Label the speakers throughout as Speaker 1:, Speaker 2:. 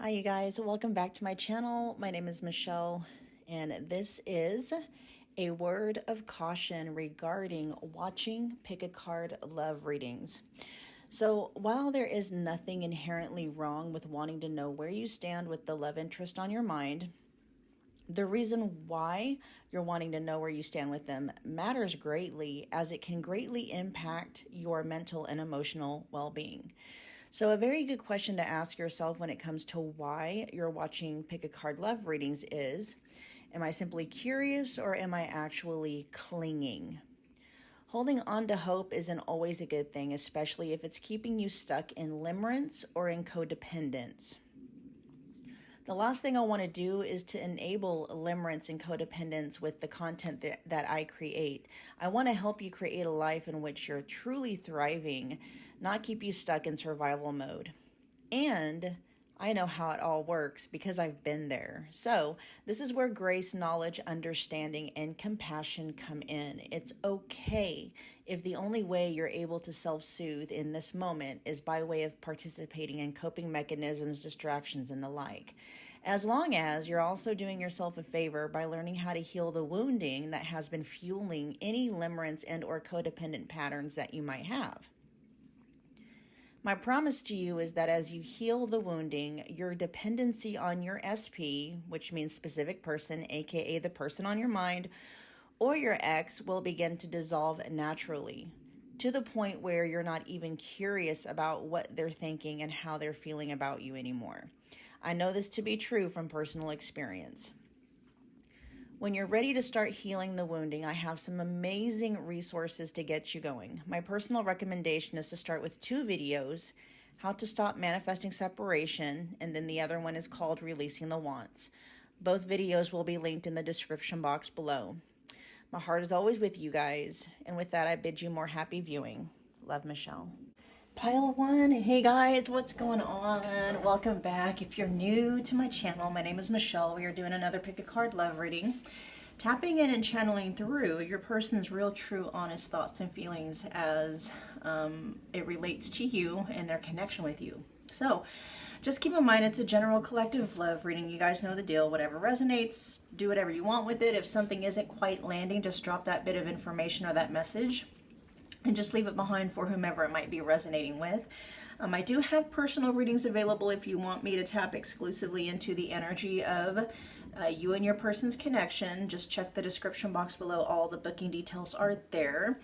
Speaker 1: Hi you guys, welcome back to my channel. My name is Michelle and this is a word of caution regarding watching pick a card love readings. So while there is nothing inherently wrong with wanting to know where you stand with the love interest on your mind, the reason why you're wanting to know where you stand with them matters greatly, as it can greatly impact your mental and emotional well-being. So a very good question to ask yourself when it comes to why you're watching pick a card love readings is, am I simply curious or am I actually clinging? Holding on to hope isn't always a good thing, especially if it's keeping you stuck in limerence or in codependence. The last thing I want to do is to enable limerence and codependence with the content that I create. I want to help you create a life in which you're truly thriving, not keep you stuck in survival mode. And I know how it all works because I've been there. So this is where grace, knowledge, understanding, and compassion come in. It's okay if the only way you're able to self-soothe in this moment is by way of participating in coping mechanisms, distractions, and the like. As long as you're also doing yourself a favor by learning how to heal the wounding that has been fueling any limerence and or codependent patterns that you might have. My promise to you is that as you heal the wounding, your dependency on your SP, which means specific person, aka the person on your mind, or your ex, will begin to dissolve naturally, to the point where you're not even curious about what they're thinking and how they're feeling about you anymore. I know this to be true from personal experience. When you're ready to start healing the wounding, I have some amazing resources to get you going. My personal recommendation is to start with 2 videos, how to stop manifesting separation, and then the other one is called Releasing the Wants. Both videos will be linked in the description box below. My heart is always with you guys, and with that I bid you more happy viewing. Love, Michelle. Pile 1, hey guys, what's going on? Welcome back. If you're new to my channel, my name is Michelle. We are doing another pick a card love reading, tapping in and channeling through your person's real, true, honest thoughts and feelings as it relates to you and their connection with you. So just keep in mind, it's a general collective love reading. You guys know the deal. Whatever resonates, do whatever you want with it. If something isn't quite landing, just drop that bit of information or that message and just leave it behind for whomever it might be resonating with. I do have personal readings available if you want me to tap exclusively into the energy of you and your person's connection. Just check the description box below. All the booking details are there.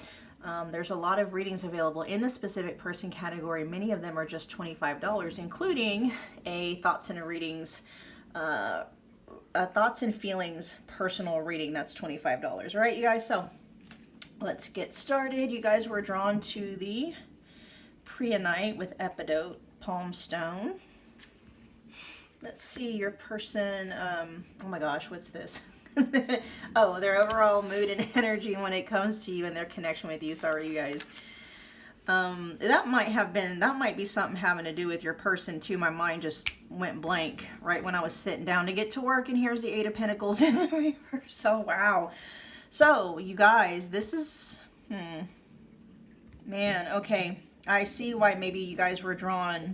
Speaker 1: There's a lot of readings available in the specific person category. Many of them are just $25, including a thoughts and readings, a thoughts and feelings personal reading. That's $25, right, you guys? So let's get started. You guys were drawn to the Prehnite with Epidote Palm Stone. Let's see your person. Oh my gosh, what's this? Oh, their overall mood and energy when it comes to you and their connection with you. Sorry, you guys. That might be something having to do with your person too. My mind just went blank right when I was sitting down to get to work, and here's the 8 of Pentacles in the reverse. So wow. So, you guys, this is, man, okay. I see why maybe you guys were drawn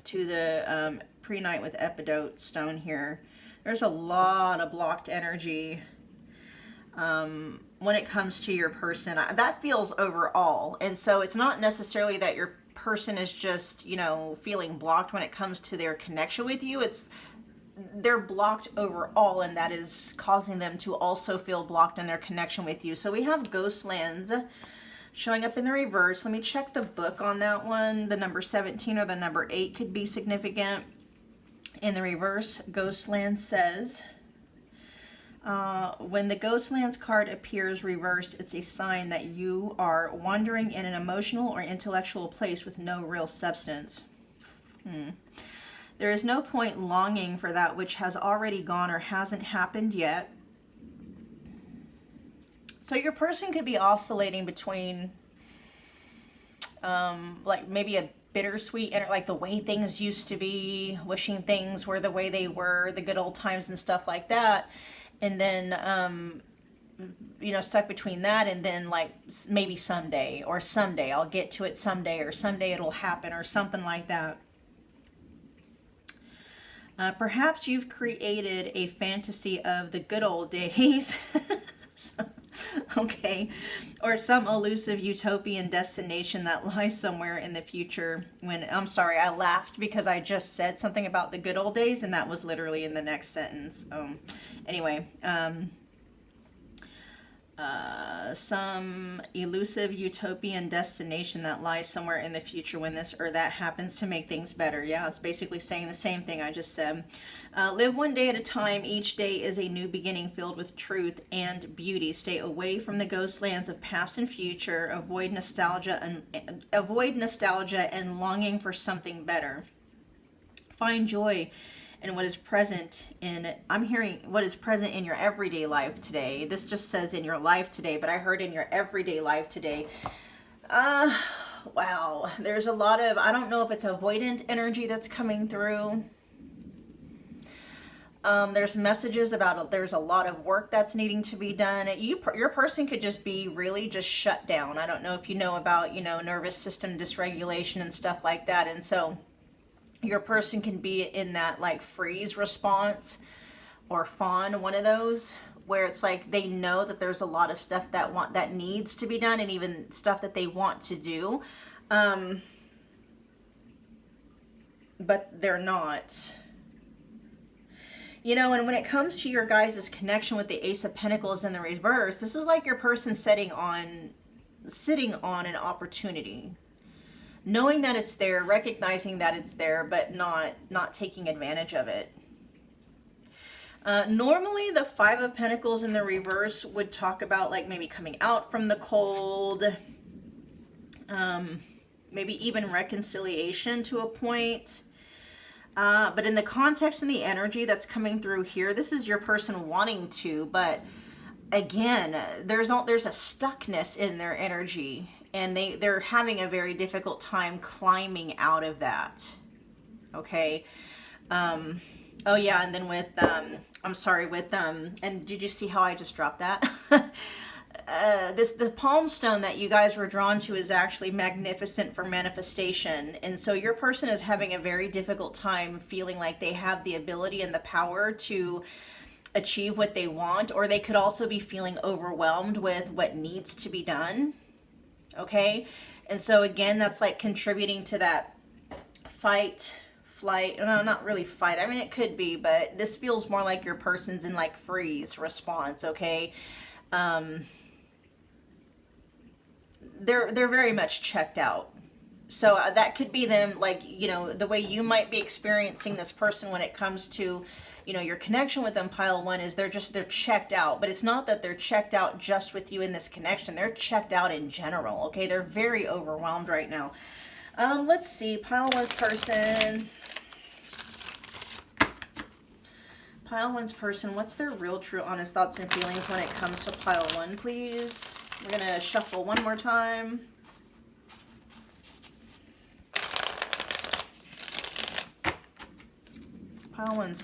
Speaker 1: to the Prehnite with Epidote stone here. There's a lot of blocked energy when it comes to your person. That feels overall. And so it's not necessarily that your person is just, you know, feeling blocked when it comes to their connection with you. They're blocked overall, and that is causing them to also feel blocked in their connection with you. So we have Ghostlands showing up in the reverse. Let me check the book on that one. The number 17 or the number 8 could be significant. In the reverse, Ghostlands says, when the Ghostlands card appears reversed, it's a sign that you are wandering in an emotional or intellectual place with no real substance. There is no point longing for that which has already gone or hasn't happened yet. So your person could be oscillating between like maybe a bittersweet, like the way things used to be, wishing things were the way they were, the good old times and stuff like that. And then, you know, stuck between that and then like maybe someday, or someday I'll get to it someday, or someday it'll happen, or something like that. Perhaps you've created a fantasy of the good old days. Okay. Or some elusive utopian destination that lies somewhere in the future when, I'm sorry, I laughed because I just said something about the good old days and that was literally in the next sentence. Anyway, some elusive utopian destination that lies somewhere in the future when this or that happens to make things better. Yeah, it's basically saying the same thing I just said. Live one day at a time. Each day is a new beginning filled with truth and beauty. Stay away from the ghost lands of past and future. Avoid nostalgia and longing for something better. Find joy and what is present in, I'm hearing what is present in your everyday life today. This just says in your life today, but I heard in your everyday life today. Wow, there's a lot of, I don't know if it's avoidant energy that's coming through. There's messages about there's a lot of work that's needing to be done. Your person could just be really just shut down. I don't know if you know about, nervous system dysregulation and stuff like that. And so your person can be in that like freeze response or fawn, one of those, where it's like they know that there's a lot of stuff that needs to be done and even stuff that they want to do, but they're not. And when it comes to your guys' connection with the Ace of Pentacles in the reverse, this is like your person sitting on an opportunity. Knowing that it's there, recognizing that it's there, but not taking advantage of it. Normally, the Five of Pentacles in the reverse would talk about like maybe coming out from the cold, maybe even reconciliation to a point. But in the context and the energy that's coming through here, this is your person wanting to, but again, there's a stuckness in their energy. And they're having a very difficult time climbing out of that. Okay. Oh yeah, and then with and did you see how I just dropped that? The palm stone that you guys were drawn to is actually magnificent for manifestation. And so your person is having a very difficult time feeling like they have the ability and the power to achieve what they want, or they could also be feeling overwhelmed with what needs to be done. Okay, and so again, that's like contributing to that fight, flight, no, not really fight. I mean, it could be, but this feels more like your person's in like freeze response. Okay, they're very much checked out. So that could be them, like, the way you might be experiencing this person when it comes to, your connection with them, pile one, is they're checked out. But it's not that they're checked out just with you in this connection. They're checked out in general, okay? They're very overwhelmed right now. Let's see, pile one's person. Pile one's person, what's their real, true, honest thoughts and feelings when it comes to pile one, please? We're going to shuffle one more time. Pile one's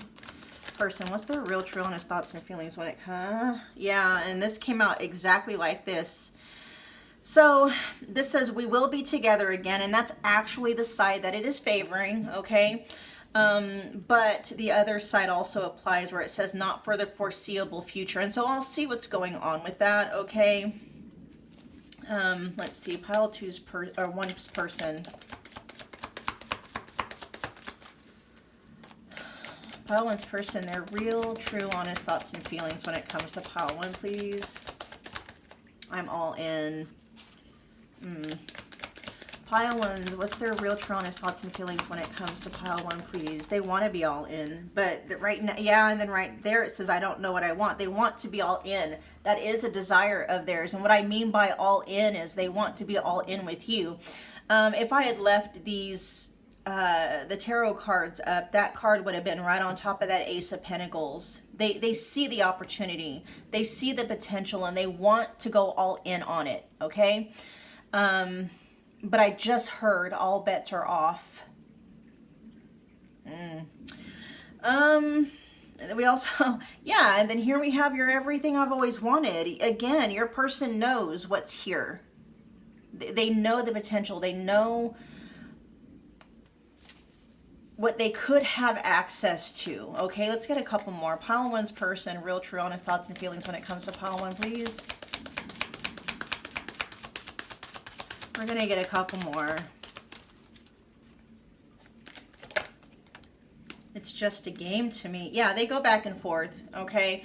Speaker 1: person, what's their real, true, honest thoughts and feelings when it comes? Yeah, and this came out exactly like this. So this says we will be together again, and that's actually the side that it is favoring, okay? But the other side also applies where it says not for the foreseeable future. And so I'll see what's going on with that, okay? Let's see, pile two's one's person. Pile one's person, their real, true, honest thoughts and feelings when it comes to pile one, please. I'm all in. Pile one's, what's their real, true, honest thoughts and feelings when it comes to pile one, please? They want to be all in, but right now, yeah, and then right there it says, I don't know what I want. They want to be all in. That is a desire of theirs. And what I mean by all in is they want to be all in with you. If I had left these the tarot cards up, that card would have been right on top of that Ace of Pentacles. They see the opportunity, they see the potential, and they want to go all in on it, okay? But I just heard all bets are off. We also, yeah, and then here we have your everything I've always wanted. Again, your person knows what's here. They know the potential. They know what they could have access to. Okay, let's get a couple more. Pile one's person, real, true, honest thoughts and feelings when it comes to pile one, please. We're gonna get a couple more. It's just a game to me. Yeah, they go back and forth. Okay.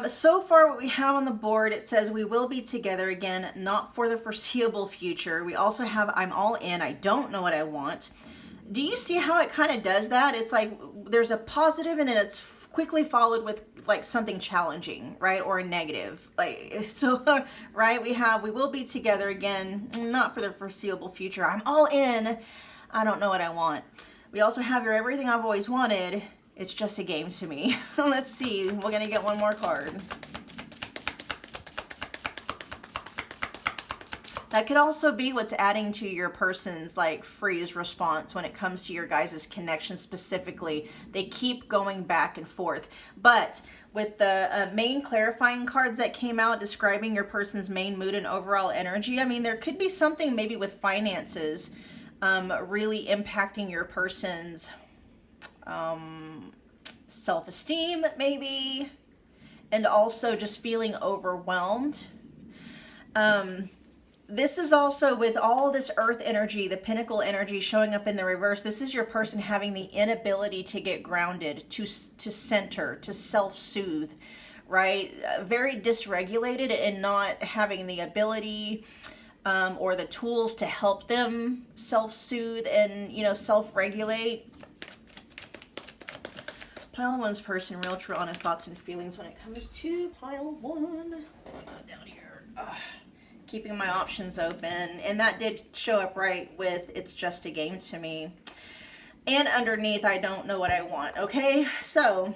Speaker 1: So far what we have on the board, it says we will be together again, not for the foreseeable future. We also have I'm all in, I don't know what I want. Do you see how it kind of does that? It's like there's a positive and then it's quickly followed with like something challenging, right? Or a negative. Like, so, right? We will be together again, not for the foreseeable future. I'm all in, I don't know what I want. We also have your everything I've always wanted. It's just a game to me. Let's see. We're going to get one more card. That could also be what's adding to your person's like freeze response when it comes to your guys' connection specifically. They keep going back and forth. But with the main clarifying cards that came out describing your person's main mood and overall energy, I mean, there could be something maybe with finances really impacting your person's self-esteem maybe, and also just feeling overwhelmed. This is also with all this earth energy, the pinnacle energy showing up in the reverse. This is your person having the inability to get grounded, to center, to self-soothe, right? Very dysregulated and not having the ability or the tools to help them self-soothe and, you know, self-regulate. Pile one's person, real, true, honest thoughts and feelings when it comes to pile one. Down here. Keeping my options open. And that did show up right with it's just a game to me. And underneath, I don't know what I want. Okay, so,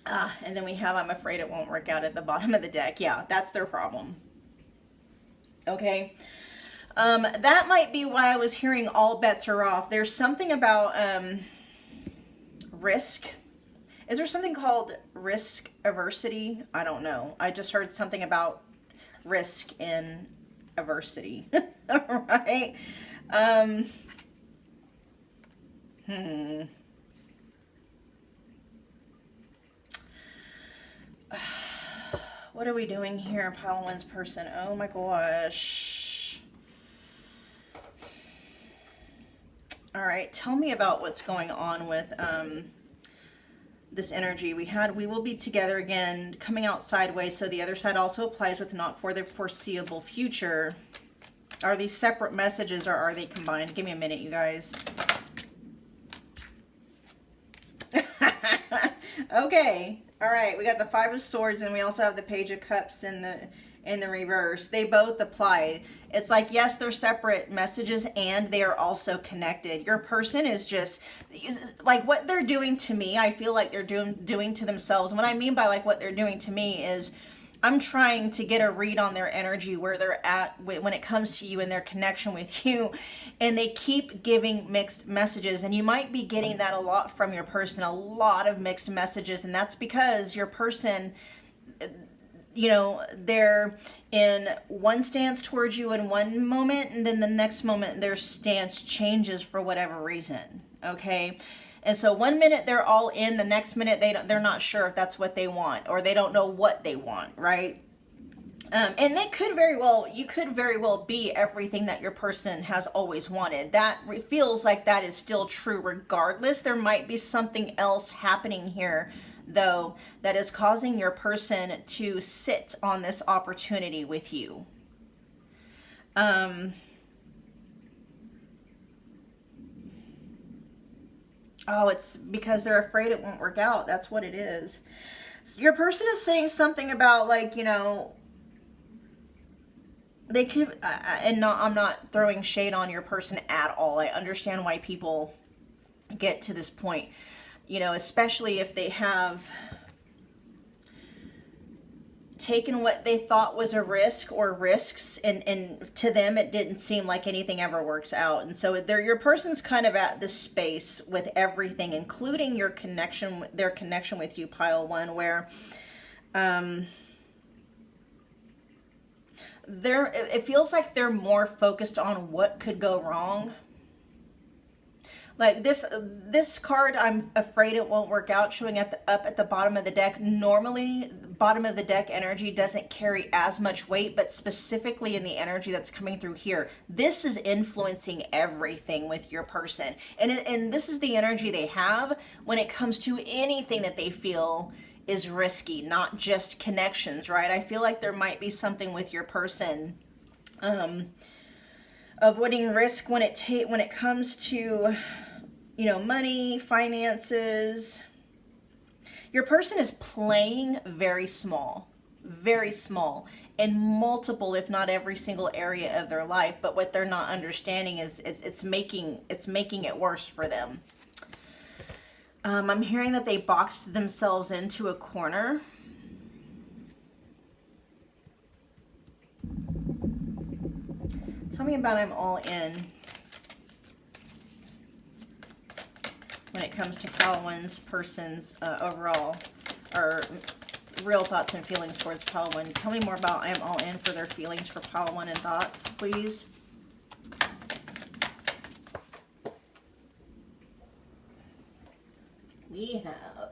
Speaker 1: and then we have I'm afraid it won't work out at the bottom of the deck. Yeah, that's their problem. Okay. That might be why I was hearing all bets are off. There's something about risk. Is there something called risk aversity? I don't know. I just heard something about risk and aversity. Right? What are we doing here, pile one's person? Oh my gosh. All right, tell me about what's going on with this energy. We will be together again, coming out sideways, so the other side also applies with not for the foreseeable future. Are these separate messages or are they combined? Give me a minute, you guys. Okay. All right. We got the Five of Swords and we also have the Page of Cups in the reverse. They both apply. It's like, yes, they're separate messages and they are also connected. Your person is just like what they're doing to me. I feel like they're doing to themselves. And what I mean by like what they're doing to me is I'm trying to get a read on their energy, where they're at when it comes to you and their connection with you. And they keep giving mixed messages. And you might be getting that a lot from your person, a lot of mixed messages. And that's because your person, you know, they're in one stance towards you in one moment, and then the next moment their stance changes for whatever reason. Okay. And so one minute they're all in, the next minute they're not sure if that's what they want, or they don't know what they want, right? And they could very well, you could very well be everything that your person has always wanted. That feels like that is still true regardless. There might be something else happening here, though, that is causing your person to sit on this opportunity with you. Oh, it's because they're afraid it won't work out. That's what it is. So your person is saying something about, like, you know, they could, and I'm not throwing shade on your person at all. I understand why people get to this point, you know, especially if they have taken what they thought was a risk or risks, and to them it didn't seem like anything ever works out. And so your person's kind of at this space with everything, including their connection with you, pile one, where it feels like they're more focused on what could go wrong. Like this card, I'm afraid it won't work out, showing up at the bottom of the deck. Normally, bottom of the deck energy doesn't carry as much weight, but specifically in the energy that's coming through here, this is influencing everything with your person. And this is the energy they have when it comes to anything that they feel is risky, not just connections, right? I feel like there might be something with your person avoiding risk when it comes to, you know, money, finances. Your person is playing very small in multiple, if not every single area of their life. But what they're not understanding is it's making it worse for them. I'm hearing that they boxed themselves into a corner. Tell me about I'm all in when it comes to Pile 1's person's overall, or real thoughts and feelings towards Pile 1. Tell me more about I'm all in for their feelings for Pile 1 and thoughts, please. We have,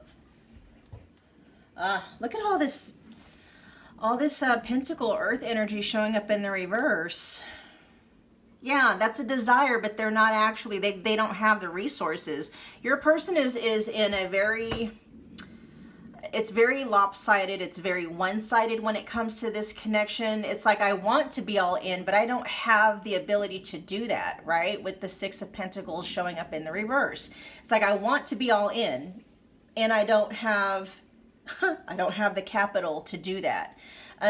Speaker 1: look at all this Pentacle Earth energy showing up in the reverse. Yeah, that's a desire, but they're not actually, they don't have the resources. Your person is in a very, it's very lopsided. It's very one-sided when it comes to this connection. It's like, I want to be all in, but I don't have the ability to do that, right? With the Six of Pentacles showing up in the reverse. It's like, I want to be all in, and I don't have, I don't have the capital to do that.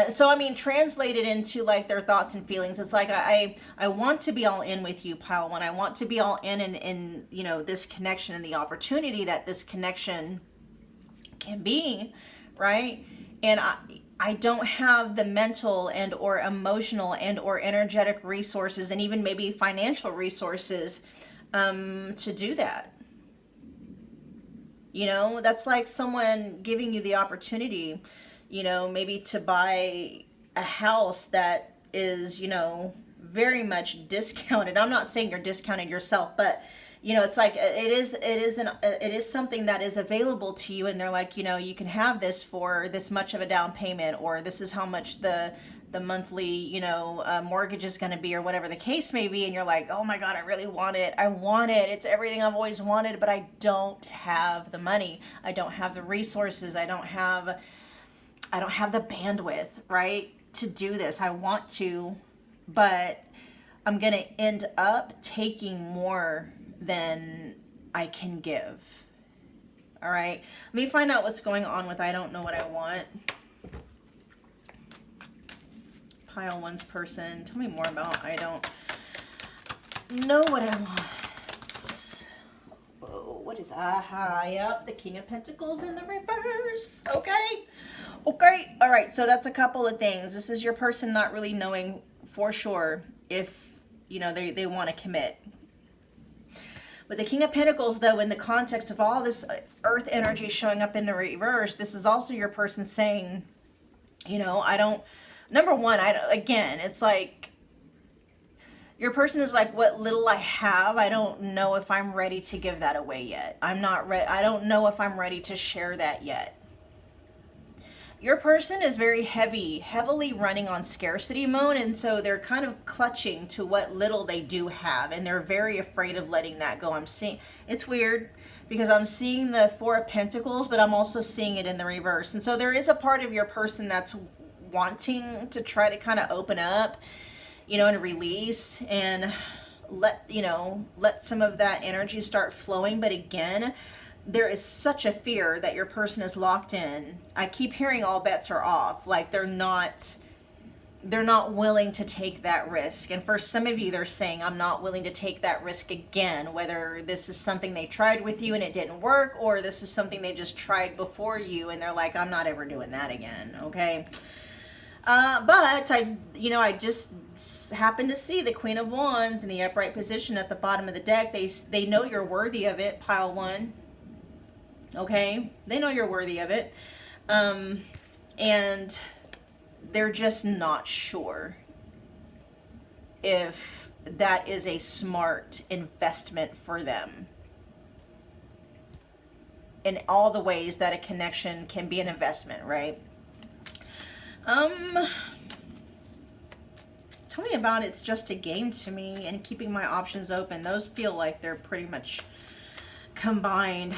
Speaker 1: So, I mean, translated into like their thoughts and feelings, it's like, I want to be all in with you, Pile 1. I want to be all in, you know, this connection and the opportunity that this connection can be, right? And I don't have the mental and or emotional and or energetic resources, and even maybe financial resources to do that. You know, that's like someone giving you the opportunity, you know, maybe to buy a house that is, you know, very much discounted. I'm not saying you're discounting yourself, but you know, it's like it is something that is available to you, and they're like, you know, you can have this for this much of a down payment, or this is how much the monthly, you know, mortgage is going to be, or whatever the case may be. And you're like, oh my God, I really want it. I want it. It's everything I've always wanted, but I don't have the money. I don't have the resources. I don't have the bandwidth, right, to do this. I want to, but I'm going to end up taking more than I can give. All right. Let me find out what's going on with I don't know what I want. Pile 1's person. Tell me more about I don't know what I want. Whoa, what is yep, the King of Pentacles in the reverse. Okay. All right. So that's a couple of things. This is your person not really knowing for sure if, you know, they want to commit. With the King of Pentacles, though, in the context of all this earth energy showing up in the reverse, this is also your person saying, you know, number one, again, it's like, your person is like, what little I have, I don't know if I'm ready to give that away yet. I'm not ready. I don't know if I'm ready to share that yet. Your person is very heavily running on scarcity mode, and so they're kind of clutching to what little they do have, and they're very afraid of letting that go. I'm seeing, it's weird because I'm seeing the Four of Pentacles, but I'm also seeing it in the reverse. And so there is a part of your person that's wanting to try to kind of open up, you know, and release and let some of that energy start flowing. But again, there is such a fear that your person is locked in. I keep hearing all bets are off. Like they're not willing to take that risk. And for some of you, they're saying, I'm not willing to take that risk again, whether this is something they tried with you and it didn't work, or this is something they just tried before you and they're like, I'm not ever doing that again. Okay. But I just happened to see the Queen of Wands in the upright position at the bottom of the deck. They know you're worthy of it, Pile 1. Okay, they know you're worthy of it, and they're just not sure if that is a smart investment for them. in all the ways that a connection can be an investment, right? Tell me about it's just a game to me and keeping my options open. Those feel like they're pretty much combined.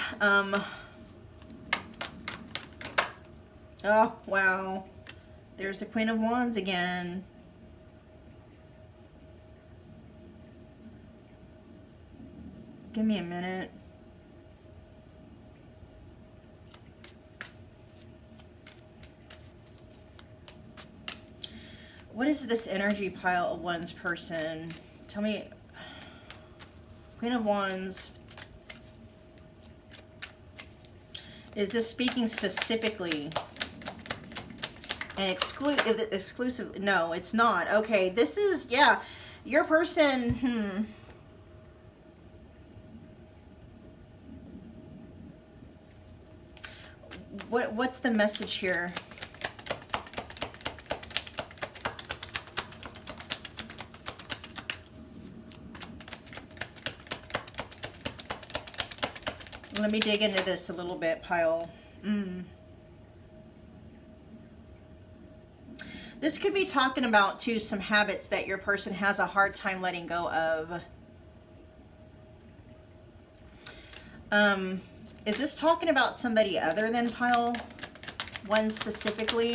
Speaker 1: Oh, wow. There's the Queen of Wands again. Give me a minute. What is this energy pile of one's person? Tell me. Queen of Wands. Is this speaking specifically and exclusive? No, it's not. Okay, this is, yeah, your person, What's the message here? Let me dig into this a little bit, pile. This could be talking about, too, some habits that your person has a hard time letting go of. Is this talking about somebody other than pile 1 specifically?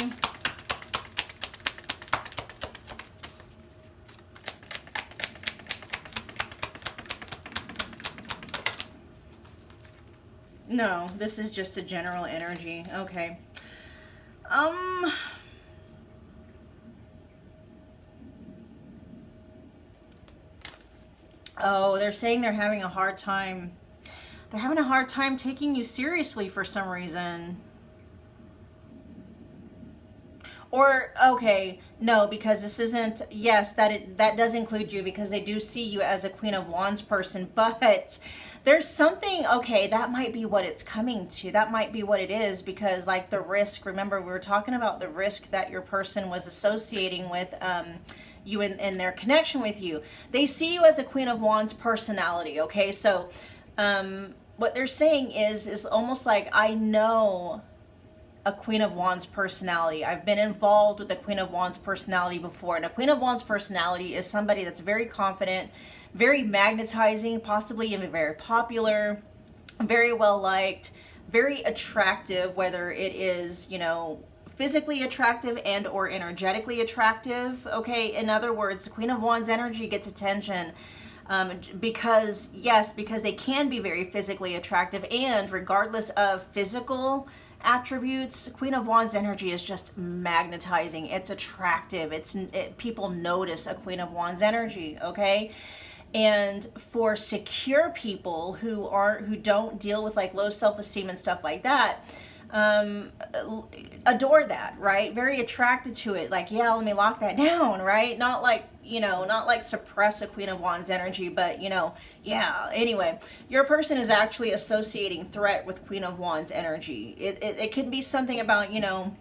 Speaker 1: No, this is just a general energy. Okay. Oh, they're saying they're having a hard time. They're having a hard time taking you seriously for some reason. Or, okay, no, because this isn't, yes, that does include you because they do see you as a Queen of Wands person, but there's something, okay, that might be what it's coming to. That might be what it is because, like, the risk, remember, we were talking about the risk that your person was associating with you in their connection with you. They see you as a Queen of Wands personality, okay? So what they're saying is almost like, I know a Queen of Wands personality. I've been involved with a Queen of Wands personality before. And a Queen of Wands personality is somebody that's very confident, very magnetizing, possibly even very popular, very well liked, very attractive, whether it is, you know, physically attractive and or energetically attractive. Okay, in other words, the Queen of Wands energy gets attention because, yes, because they can be very physically attractive, and regardless of physical attributes, Queen of Wands energy is just magnetizing. It's attractive. People notice a Queen of Wands energy, okay? And for secure people who don't deal with like low self-esteem and stuff like that, adore that, right? Very attracted to it. Like, yeah, let me lock that down, right? Not like, you know, not like suppress a Queen of Wands energy, but, you know, yeah. Anyway, your person is actually associating threat with Queen of Wands energy. It could be something about, you know,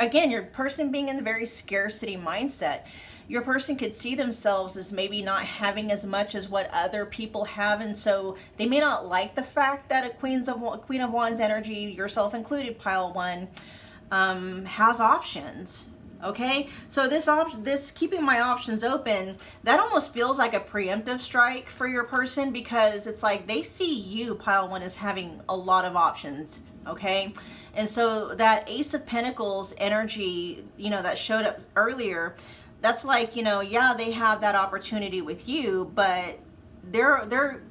Speaker 1: again, your person being in the very scarcity mindset. Your person could see themselves as maybe not having as much as what other people have, and so they may not like the fact that a Queen of Wands energy, yourself included, pile 1, has options. Okay, so this keeping my options open, that almost feels like a preemptive strike for your person, because it's like they see you, pile 1, as having a lot of options. Okay, and so that Ace of Pentacles energy, you know, that showed up earlier, that's like, you know, yeah, they have that opportunity with you, but they're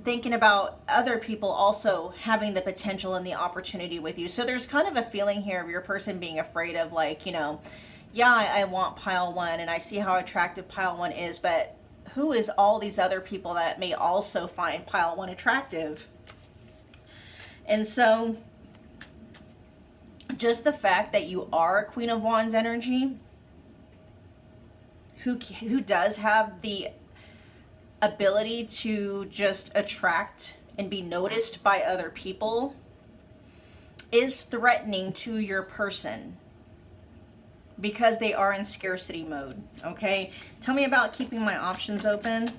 Speaker 1: thinking about other people also having the potential and the opportunity with you. So there's kind of a feeling here of your person being afraid of, like, you know, yeah, I want pile 1 and I see how attractive pile 1 is, but who is all these other people that may also find pile 1 attractive? And so just the fact that you are a Queen of Wands energy, who does have the ability to just attract and be noticed by other people, is threatening to your person because they are in scarcity mode. Okay, tell me about keeping my options open.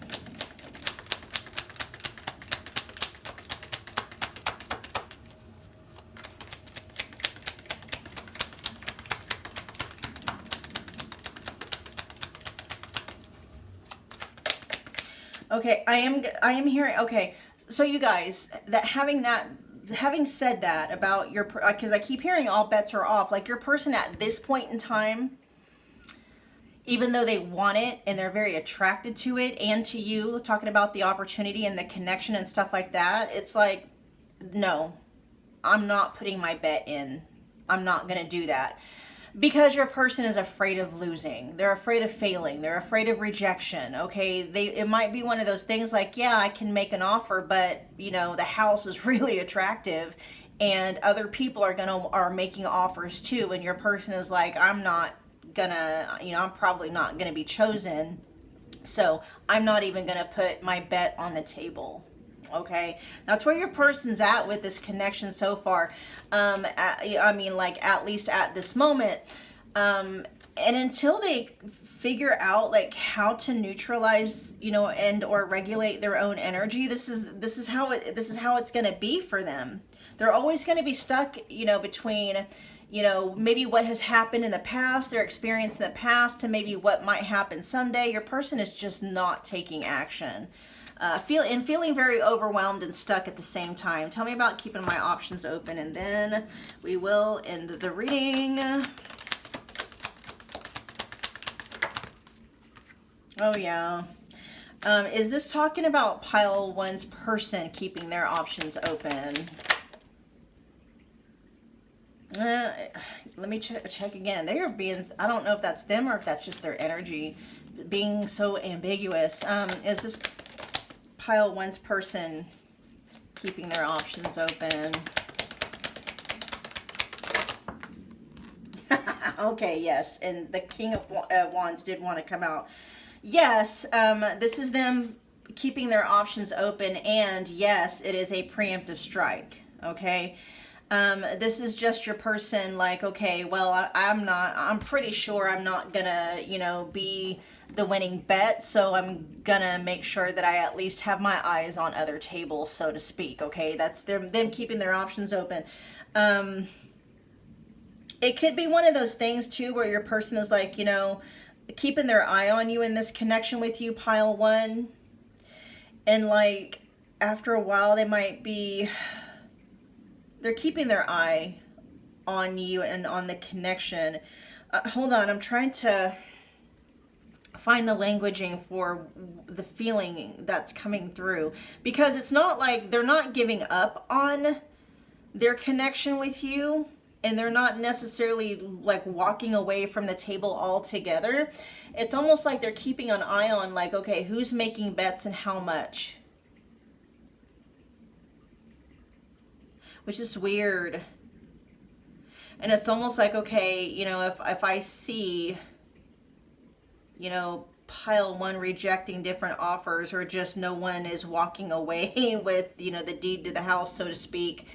Speaker 1: Okay, I am hearing. Okay, so you guys, having said that about your, because I keep hearing all bets are off. Like your person at this point in time, even though they want it and they're very attracted to it and to you, talking about the opportunity and the connection and stuff like that, it's like, no, I'm not putting my bet in. I'm not gonna do that. Because your person is afraid of losing. They're afraid of failing. They're afraid of rejection. Okay, it might be one of those things like, yeah, I can make an offer, but you know, the house is really attractive and other people are making offers too, and your person is like, I'm not gonna, you know, I'm probably not gonna be chosen. So I'm not even gonna put my bet on the table. Okay, that's where your person's at with this connection so far. I mean, like at least at this moment, and until they figure out like how to neutralize, you know, and or regulate their own energy, this is how it's going to be for them. They're always going to be stuck, you know, between, you know, maybe what has happened in the past, their experience in the past, to maybe what might happen someday. Your person is just not taking action. Feeling very overwhelmed and stuck at the same time. Tell me about keeping my options open, and then we will end the reading. Oh yeah. Is this talking about pile one's person keeping their options open? Let me check again. They are being, I don't know if that's them or if that's just their energy being so ambiguous. Is this pile one's person keeping their options open? Okay, yes, and the King of Wands did want to come out. Yes, this is them keeping their options open, and yes, it is a preemptive strike. Okay, this is just your person like, okay, well, I'm pretty sure I'm not gonna, you know, be the winning bet, so I'm gonna make sure that I at least have my eyes on other tables, so to speak. Okay, that's them keeping their options open. It could be one of those things too where your person is like, you know, keeping their eye on you in this connection with you, pile one, and like after a while they're keeping their eye on you and on the connection. Hold on, I'm trying to find the languaging for the feeling that's coming through, because it's not like they're not giving up on their connection with you, and they're not necessarily like walking away from the table altogether. It's almost like they're keeping an eye on like, okay, who's making bets and how much, which is weird. And it's almost like, okay, you know, if I see, you know, pile one rejecting different offers, or just no one is walking away with, you know, the deed to the house, so to speak,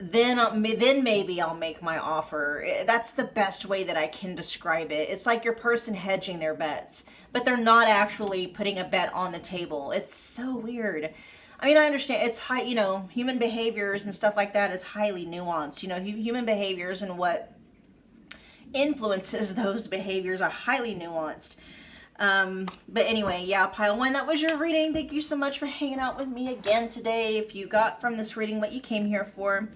Speaker 1: then maybe I'll make my offer. That's the best way that I can describe it. It's like your person hedging their bets, but they're not actually putting a bet on the table. It's so weird. I mean, I understand it's high, you know, human behaviors and stuff like that is highly nuanced. You know, human behaviors and what influences those behaviors are highly nuanced. But anyway, yeah, pile one, that was your reading. Thank you so much for hanging out with me again today. If you got from this reading what you came here for,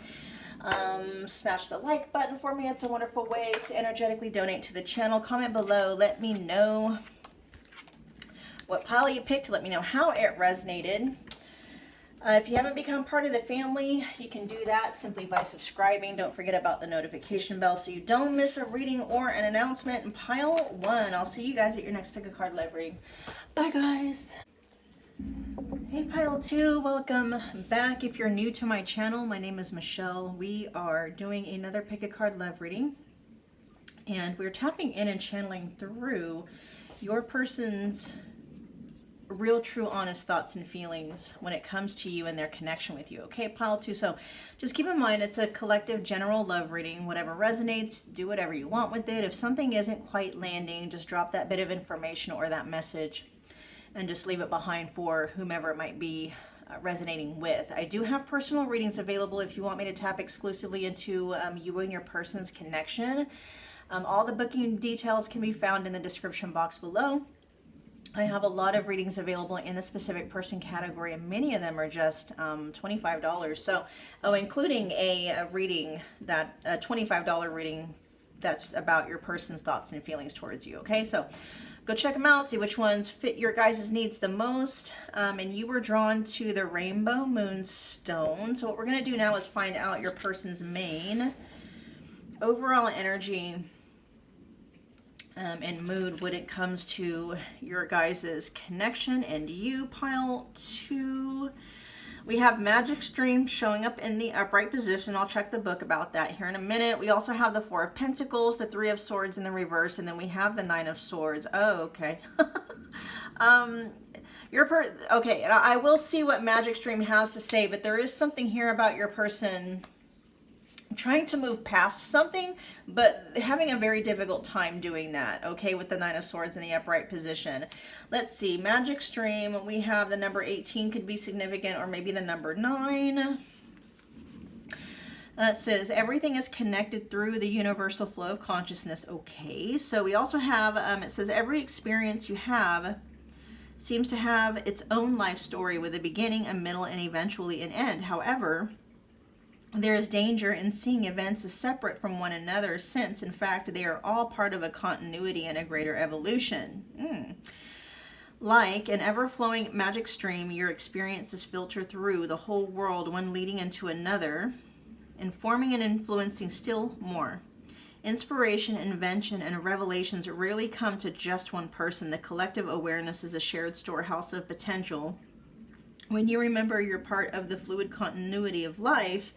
Speaker 1: smash the like button for me. It's a wonderful way to energetically donate to the channel. Comment below. Let me know what pile you picked. Let me know how it resonated. If you haven't become part of the family, you can do that simply by subscribing. Don't forget about the notification bell so you don't miss a reading or an announcement. And pile one, I'll see you guys at your next pick a card live reading. Bye, guys. Hey, pile two, welcome back. If you're new to my channel, my name is Michelle. We are doing another pick a card love reading, and we're tapping in and channeling through your person's real, true, honest thoughts and feelings when it comes to you and their connection with you. Okay, pile two. So just keep in mind, it's a collective general love reading. Whatever resonates, do whatever you want with it. If something isn't quite landing, just drop that bit of information or that message and just leave it behind for whomever it might be resonating with. I do have personal readings available if you want me to tap exclusively into you and your person's connection. All the booking details can be found in the description box below. I have a lot of readings available in the specific person category, and many of them are just $25. So, oh, including a reading that a $25 reading that's about your person's thoughts and feelings towards you. Okay, so go check them out, see which ones fit your guys' needs the most. And you were drawn to the Rainbow Moonstone. So what we're going to do now is find out your person's main overall energy and mood when it comes to your guys' connection and you. Pile 2. We have Magic Stream showing up in the upright position. I'll check the book about that here in a minute. We also have the 4 of Pentacles, the 3 of Swords in the reverse, and then we have the 9 of Swords. Oh, okay. Okay, and I will see what Magic Stream has to say, but there is something here about your person trying to move past something, but having a very difficult time doing that, okay, with the 9 of Swords in the upright position. Let's see, Magic Stream, we have the number 18 could be significant, or maybe the number 9. It says, everything is connected through the universal flow of consciousness. Okay, so we also have, it says, every experience you have seems to have its own life story with a beginning, a middle, and eventually an end. However, there is danger in seeing events as separate from one another, since, in fact, they are all part of a continuity and a greater evolution. Like an ever-flowing magic stream, your experiences filter through the whole world, one leading into another, informing and influencing still more. Inspiration, invention, and revelations rarely come to just one person. The collective awareness is a shared storehouse of potential. When you remember you're part of the fluid continuity of life,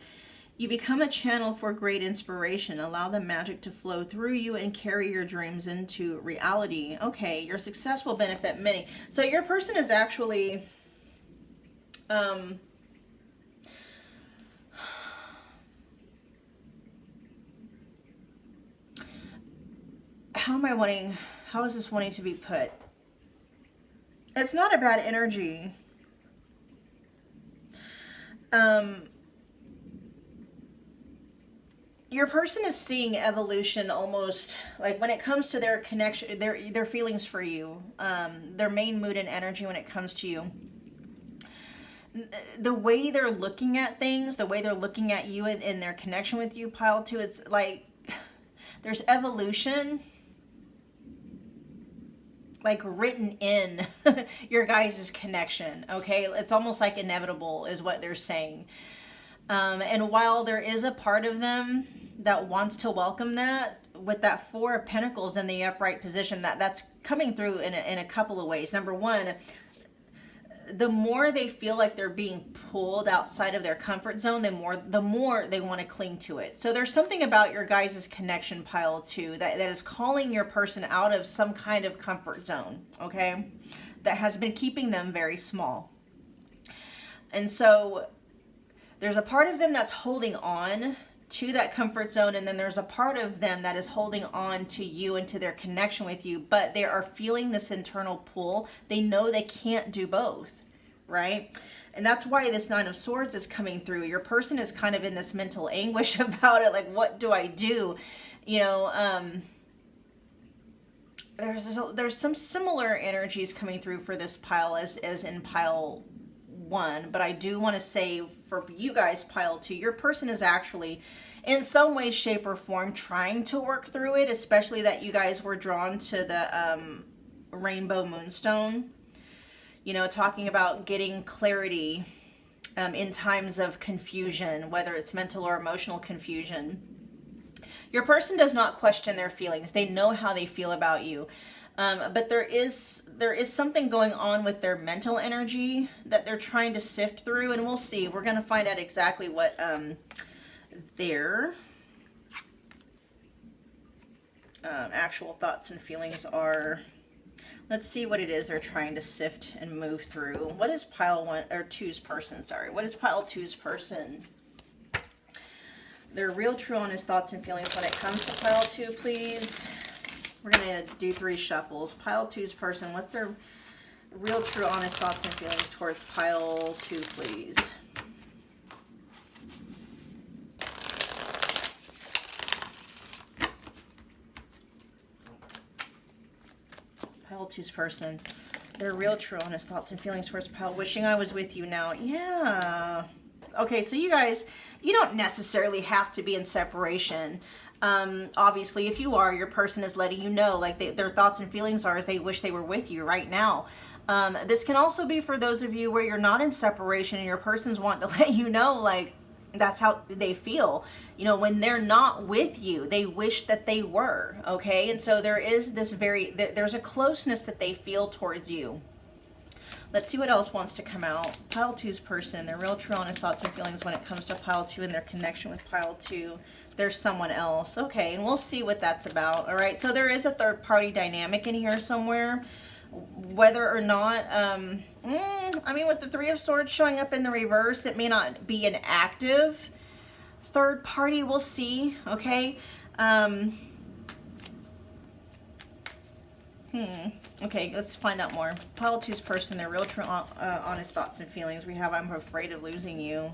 Speaker 1: you become a channel for great inspiration. Allow the magic to flow through you and carry your dreams into reality. Okay, your success will benefit many. So your person is actually how is this wanting to be put? It's not a bad energy. Your person is seeing evolution almost like when it comes to their connection, their feelings for you, their main mood and energy when it comes to you. The way they're looking at things, the way they're looking at you in their connection with you, pile 2, it's like there's evolution like written in your guys' connection, okay? It's almost like inevitable is what they're saying. And while there is a part of them that wants to welcome that, with that 4 of Pentacles in the upright position, that's coming through in a couple of ways. Number one, the more they feel like they're being pulled outside of their comfort zone, the more they want to cling to it. So there's something about your guys' connection, pile 2, that is calling your person out of some kind of comfort zone, okay? That has been keeping them very small. And so there's a part of them that's holding on to that comfort zone, and then there's a part of them that is holding on to you and to their connection with you, but they are feeling this internal pull. They know they can't do both, right? And that's why this 9 of Swords is coming through. Your person is kind of in this mental anguish about it, like, what do I do? You know, there's some similar energies coming through for this pile as in pile 1, but I do want to say for you guys, pile 2, your person is actually in some way, shape, or form trying to work through it, especially that you guys were drawn to the Rainbow Moonstone, you know, talking about getting clarity in times of confusion, whether it's mental or emotional confusion. Your person does not question their feelings. They know how they feel about you. But there is something going on with their mental energy that they're trying to sift through, and we'll see. We're going to find out exactly what their actual thoughts and feelings are. Let's see what it is they're trying to sift and move through. What is pile 1 or 2's person? Sorry, what is pile 2's person? Their real, true, honest thoughts and feelings when it comes to pile 2, please. We're going to do 3 shuffles. Pile 2's person, what's their real, true, honest thoughts and feelings towards pile 2, please? Pile 2's person. Their real, true, honest thoughts and feelings towards pile. Wishing I was with you now. Yeah. Okay, so you guys, you don't necessarily have to be in separation. Obviously, if you are, your person is letting you know, like their thoughts and feelings are, is they wish they were with you right now. This can also be for those of you where you're not in separation and your person's wanting to let you know, like, that's how they feel. You know, when they're not with you, they wish that they were, okay? And so there is this there's a closeness that they feel towards you. Let's see what else wants to come out. Pile two's person, their real, true, honest thoughts and feelings when it comes to pile two and their connection with pile two. There's someone else. Okay, and we'll see what that's about. All right, so there is a third party dynamic in here somewhere. Whether or not, I mean, with the Three of Swords showing up in the reverse, it may not be an active third party. We'll see, okay? Okay, let's find out more. Pile two's person, their real, true, honest thoughts and feelings. We have, I'm afraid of losing you.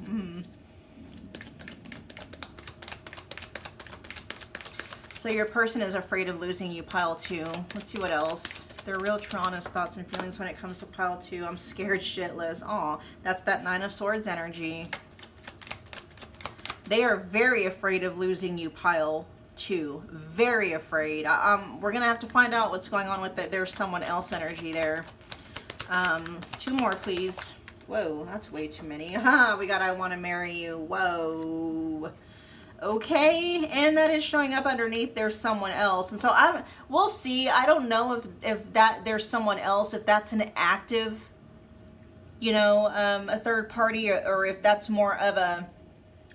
Speaker 1: So your person is afraid of losing you, pile two. Let's see what else. Their real, true, honest thoughts and feelings when it comes to pile two. I'm scared shitless. Aw, that's that Nine of Swords energy. They are very afraid of losing you, pile two. Very afraid. We're gonna have to find out what's going on with it. There's someone else energy there. Two more, please. Whoa, that's way too many. We got I want to marry you. Whoa. Okay, and that is showing up underneath there's someone else. And so we'll see. I don't know if that there's someone else, if that's an active, you know, a third party, or if that's more of a,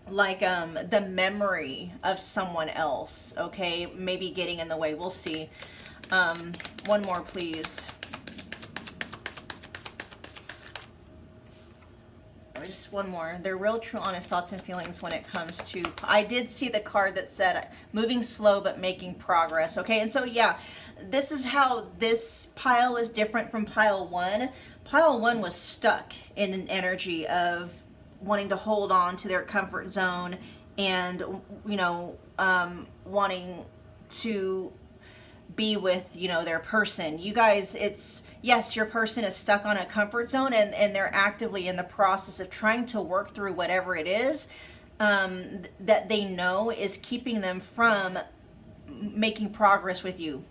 Speaker 1: like, the memory of someone else, okay? Maybe getting in the way. We'll see. One more, please. Just one more. Their real, true, honest thoughts and feelings when it comes to, I did see the card that said moving slow but making progress, okay? And so, yeah, this is how this pile is different from pile one. Pile one was stuck in an energy of wanting to hold on to their comfort zone and, you know, wanting to be with, you know, their person. You guys, it's, yes, your person is stuck on a comfort zone and they're actively in the process of trying to work through whatever it is that they know is keeping them from making progress with you,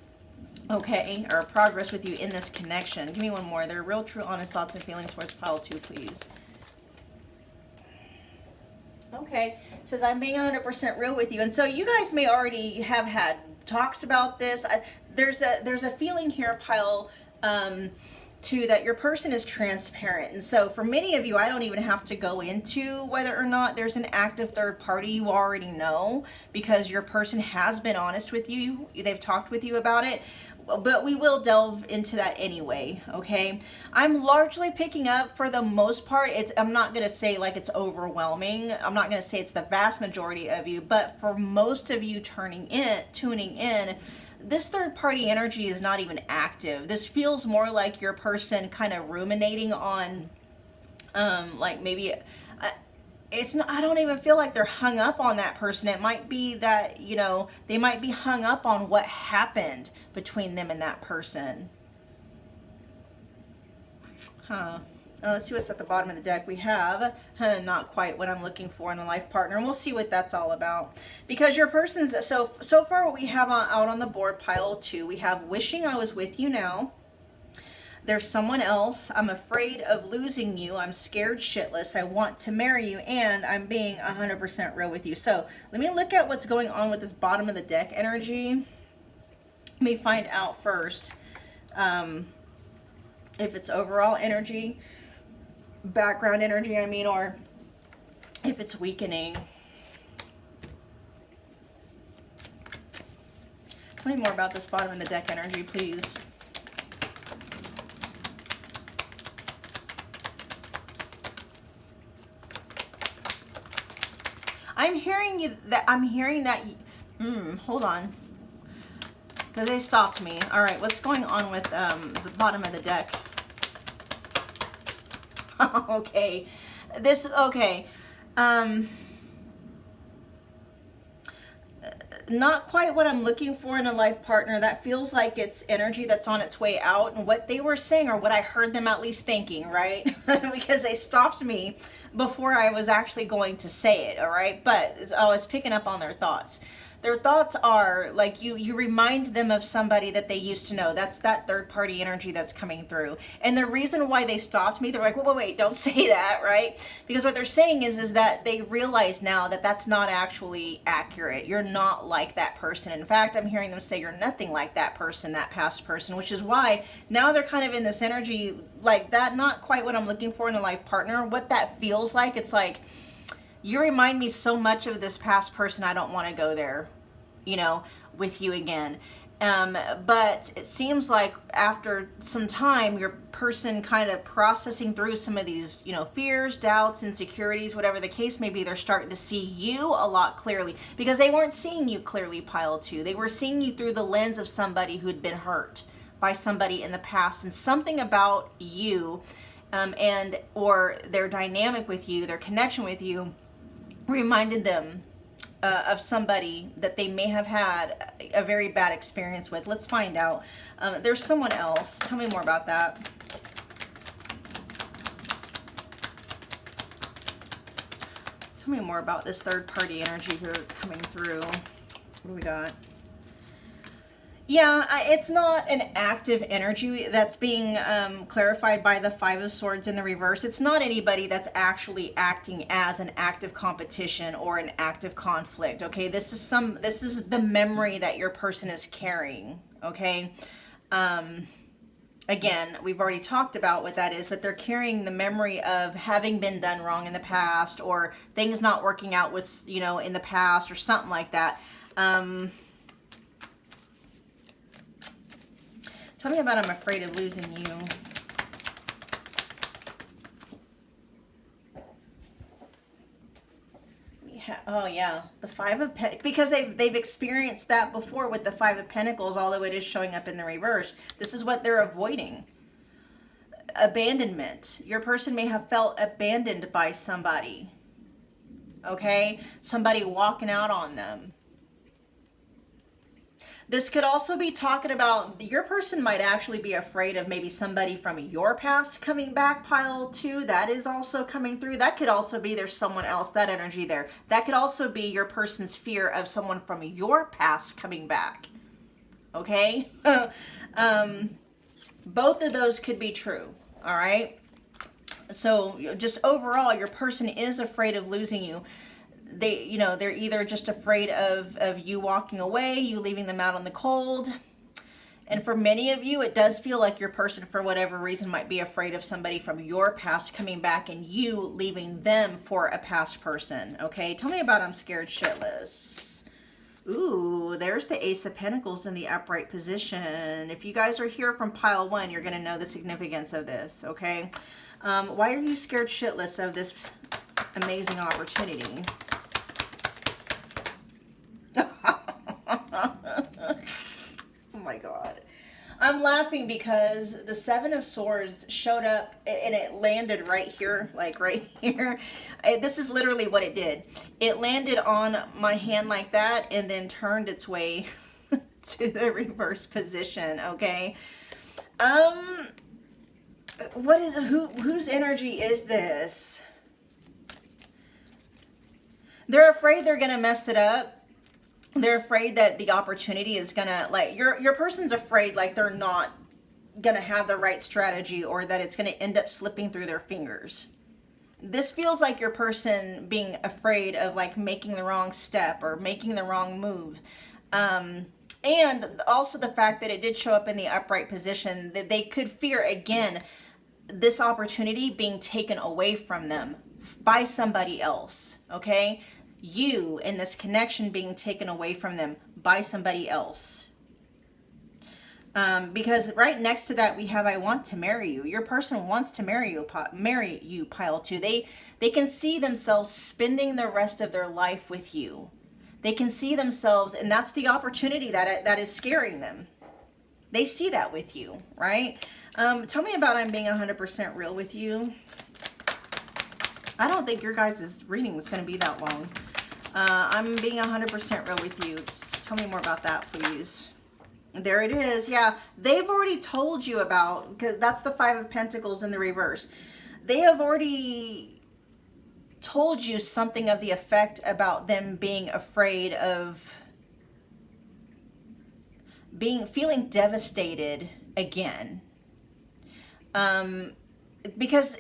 Speaker 1: okay? Or progress with you in this connection. Give me one more. Their real, true, honest thoughts and feelings towards pile two, please. Okay, it says I'm being 100% real with you. And so you guys may already have had talks about this. There's a feeling here, pile two, that your person is transparent. And so for many of you, I don't even have to go into whether or not there's an active third party. You already know because your person has been honest with you. They've talked with you about it. But we will delve into that anyway, okay? I'm largely picking up, for the most part, I'm not going to say like it's overwhelming. I'm not going to say it's the vast majority of you, but for most of you tuning in, this third party energy is not even active. This feels more like your person kind of ruminating on, like maybe, it's not, I don't even feel like they're hung up on that person. It might be that, you know, they might be hung up on what happened between them and that person. Let's see what's at the bottom of the deck. We have not quite what I'm looking for in a life partner. And we'll see what that's all about. Because your person's, so far what we have out on the board, pile two, we have wishing I was with you now. There's someone else. I'm afraid of losing you. I'm scared shitless. I want to marry you. And I'm being 100% real with you. So let me look at what's going on with this bottom of the deck energy. Let me find out first if it's overall energy, background energy, I mean, or if it's weakening. Tell me more about this bottom of the deck energy, please. I'm hearing that, hold on, because they stopped me. All right, what's going on with the bottom of the deck? Okay, not quite what I'm looking for in a life partner. That feels like it's energy that's on its way out. And what they were saying, or what I heard them at least thinking, right? Because they stopped me before I was actually going to say it, all right? But I was picking up on their thoughts. Their thoughts are like you remind them of somebody that they used to know. That's that third party energy that's coming through. And the reason why they stopped me, they're like, wait, don't say that, right? Because what they're saying is that they realize now that that's not actually accurate. You're not like that person. In fact, I'm hearing them say you're nothing like that person, that past person, which is why now they're kind of in this energy like that, not quite what I'm looking for in a life partner. What that feels like, it's like, you remind me so much of this past person, I don't want to go there, you know, with you again. But it seems like after some time, your person kind of processing through some of these, you know, fears, doubts, insecurities, whatever the case may be, they're starting to see you a lot clearly, because they weren't seeing you clearly, pile two. They were seeing you through the lens of somebody who had been hurt by somebody in the past, and something about you and or their dynamic with you, their connection with you, reminded them of somebody that they may have had a very bad experience with. Let's find out. There's someone else. Tell me more about that. Tell me more about this third party energy here that's coming through. What do we got? Yeah, it's not an active energy that's being clarified by the Five of Swords in the reverse. It's not anybody that's actually acting as an active competition or an active conflict, okay? This is the memory that your person is carrying, okay? Again, we've already talked about what that is, but they're carrying the memory of having been done wrong in the past, or things not working out with, you know, in the past, or something like that. Tell me about I'm afraid of losing you. Oh yeah, the Five of Pentacles, because they've experienced that before with the Five of Pentacles, although it is showing up in the reverse. This is what they're avoiding. Abandonment. Your person may have felt abandoned by somebody. Okay? Somebody walking out on them. This could also be talking about your person might actually be afraid of maybe somebody from your past coming back, pile two. That is also coming through. That could also be there's someone else, that energy there. That could also be your person's fear of someone from your past coming back. Okay? Both of those could be true. All right? So just overall, your person is afraid of losing you. They, you know, they're either just afraid of you walking away, you leaving them out in the cold. And for many of you, it does feel like your person, for whatever reason, might be afraid of somebody from your past coming back and you leaving them for a past person. Okay, tell me about I'm scared shitless. Ooh, there's the Ace of Pentacles in the upright position. If you guys are here from pile one, you're going to know the significance of this, okay? Why are you scared shitless of this amazing opportunity? Oh my God. I'm laughing because the Seven of Swords showed up and it landed right here, like right here. This is literally what it did. It landed on my hand like that and then turned its way to the reverse position, okay? What is whose energy is this? They're afraid they're gonna mess it up. They're afraid that the opportunity is gonna, like, your person's afraid like they're not gonna have the right strategy, or that it's gonna end up slipping through their fingers. This feels like your person being afraid of like making the wrong step or making the wrong move. And also the fact that it did show up in the upright position, that they could fear, again, this opportunity being taken away from them by somebody else, okay? You and this connection being taken away from them by somebody else. Because right next to that we have I want to marry you. Your person wants to marry you, pile two. They can see themselves spending the rest of their life with you. They can see themselves, and that's the opportunity that is scaring them. They see that with you, right? Tell me about I'm being 100% real with you. I don't think your guys' reading is going to be that long. I'm being 100% real with you. Tell me more about that, please. There it is. Yeah, they've already told you about, because that's the Five of Pentacles in the reverse. They have already told you something of the effect about them being afraid of feeling devastated again. Because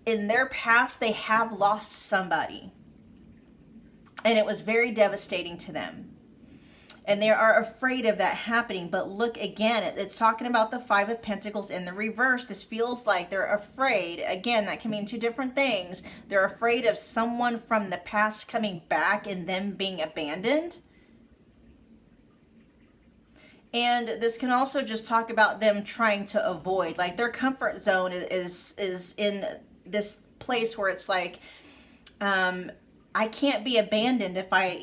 Speaker 1: in their past, they have lost somebody. And it was very devastating to them. And they are afraid of that happening. But look again, it's talking about the Five of Pentacles in the reverse. This feels like they're afraid. Again, that can mean two different things. They're afraid of someone from the past coming back and them being abandoned. And this can also just talk about them trying to avoid, like their comfort zone is in this place where it's like, I can't be abandoned if I,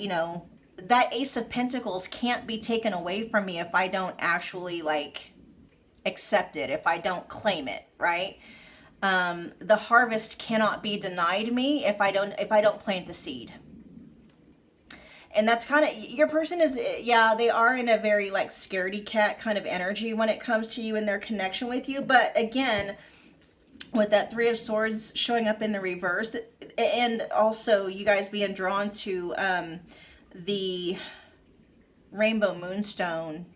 Speaker 1: that Ace of Pentacles can't be taken away from me if I don't actually like accept it, if I don't claim it, right? The harvest cannot be denied me if I don't plant the seed. And that's kind of, your person is, yeah, they are in a very like scaredy cat kind of energy when it comes to you and their connection with you. But again, with that Three of Swords showing up in the reverse, and also you guys being drawn to the rainbow moonstone,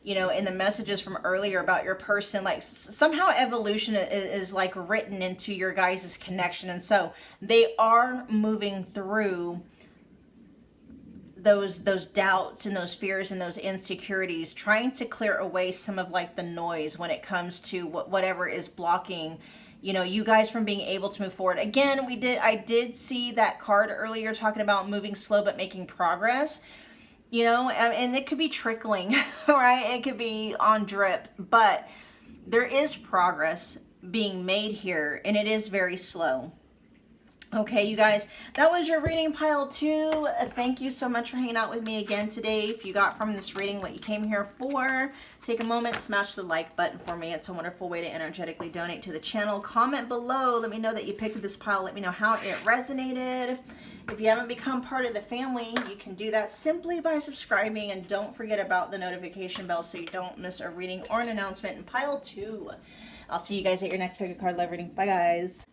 Speaker 1: in the messages from earlier about your person, like somehow evolution is like written into your guys' connection. And so they are moving through those doubts and those fears and those insecurities, trying to clear away some of like the noise when it comes to whatever is blocking you guys from being able to move forward. Again, I did see that card earlier talking about moving slow but making progress, and it could be trickling, right? It could be on drip, but there is progress being made here, and it is very slow. Okay, you guys, that was your reading pile 2. Thank you so much for hanging out with me again today. If you got from this reading what you came here for, take a moment, smash the like button for me. It's a wonderful way to energetically donate to the channel. Comment below. Let me know that you picked this pile. Let me know how it resonated. If you haven't become part of the family, you can do that simply by subscribing. And don't forget about the notification bell so you don't miss a reading or an announcement in pile 2. I'll see you guys at your next pick a card love reading. Bye, guys.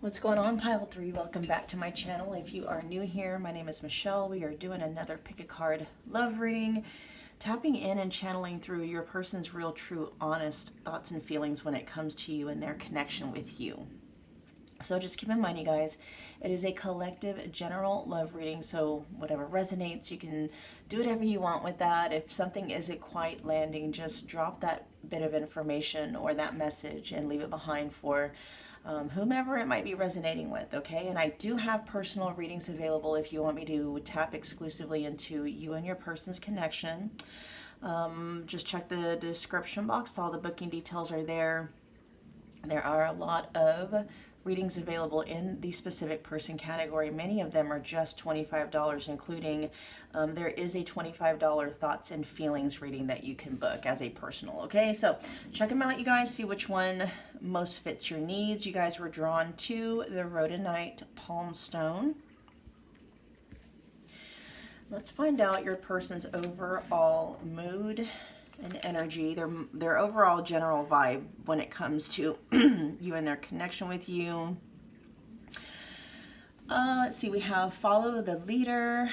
Speaker 1: What's going on, pile 3? Welcome back to my channel. If you are new here, my name is Michelle. We are doing another pick a card love reading, tapping in and channeling through your person's real, true, honest thoughts and feelings when it comes to you and their connection with you. So just keep in mind, you guys, it is a collective general love reading, so whatever resonates, you can do whatever you want with that. If something isn't quite landing, just drop that bit of information or that message and leave it behind for whomever it might be resonating with, okay? And I do have personal readings available if you want me to tap exclusively into you and your person's connection. Just check the description box. All the booking details are there. There are a lot of readings available in the specific person category. Many of them are just $25, including there is a $25 thoughts and feelings reading that you can book as a personal, okay? So check them out, you guys. See which one most fits your needs. You guys were drawn to the Rhodonite palm stone. Let's find out your person's overall mood and energy, their overall general vibe when it comes to you and their connection with you. Let's see, we have follow the leader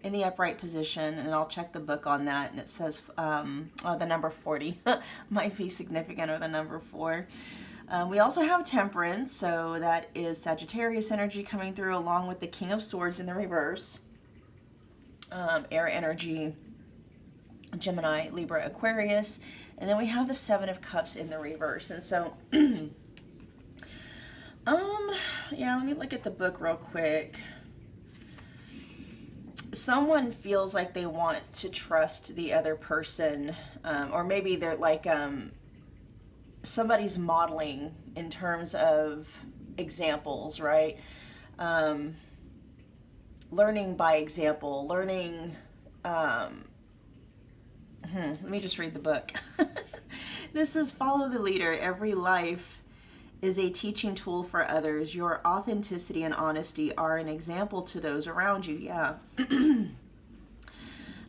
Speaker 1: in the upright position, and I'll check the book on that, and it says the number 40 might be significant, or the number 4. We also have temperance, so that is Sagittarius energy coming through, along with the King of Swords in the reverse, air energy, Gemini, Libra, Aquarius, and then we have the Seven of Cups in the reverse. And so yeah, let me look at the book real quick. Someone feels like they want to trust the other person, or maybe they're like somebody's modeling in terms of examples, right? Learning by example, learning let me just read the book. This is follow the leader. Every life is a teaching tool for others. Your authenticity and honesty are an example to those around you. Yeah.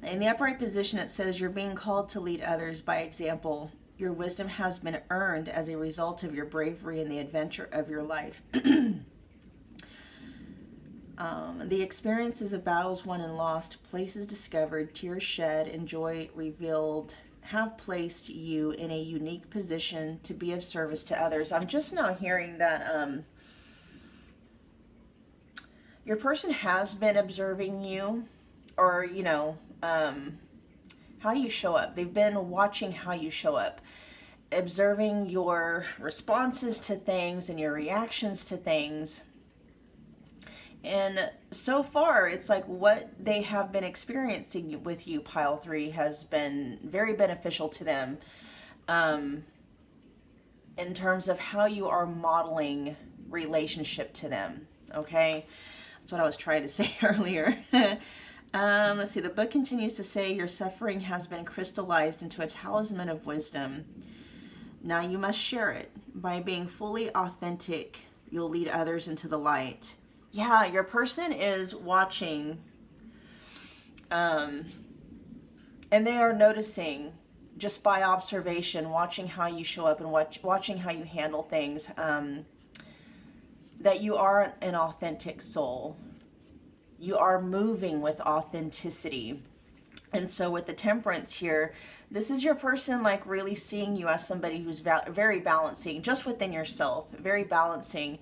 Speaker 1: In the upright position, it says you're being called to lead others by example. Your wisdom has been earned as a result of your bravery in the adventure of your life. The experiences of battles won and lost, places discovered, tears shed, and joy revealed have placed you in a unique position to be of service to others. I'm just now hearing that your person has been observing you, or, you know, how you show up. They've been watching how you show up, observing your responses to things and your reactions to things. And so far, it's like what they have been experiencing with you, pile 3, has been very beneficial to them in terms of how you are modeling relationship to them. Okay, that's what I was trying to say earlier. Let's see, the book continues to say your suffering has been crystallized into a talisman of wisdom. Now you must share it. By being fully authentic, you'll lead others into the light. Yeah, your person is watching, and they are noticing just by observation, watching how you show up and watching how you handle things, that you are an authentic soul. You are moving with authenticity. And so with the Temperance here, this is your person like really seeing you as somebody who's very balancing, just within yourself, very balancing.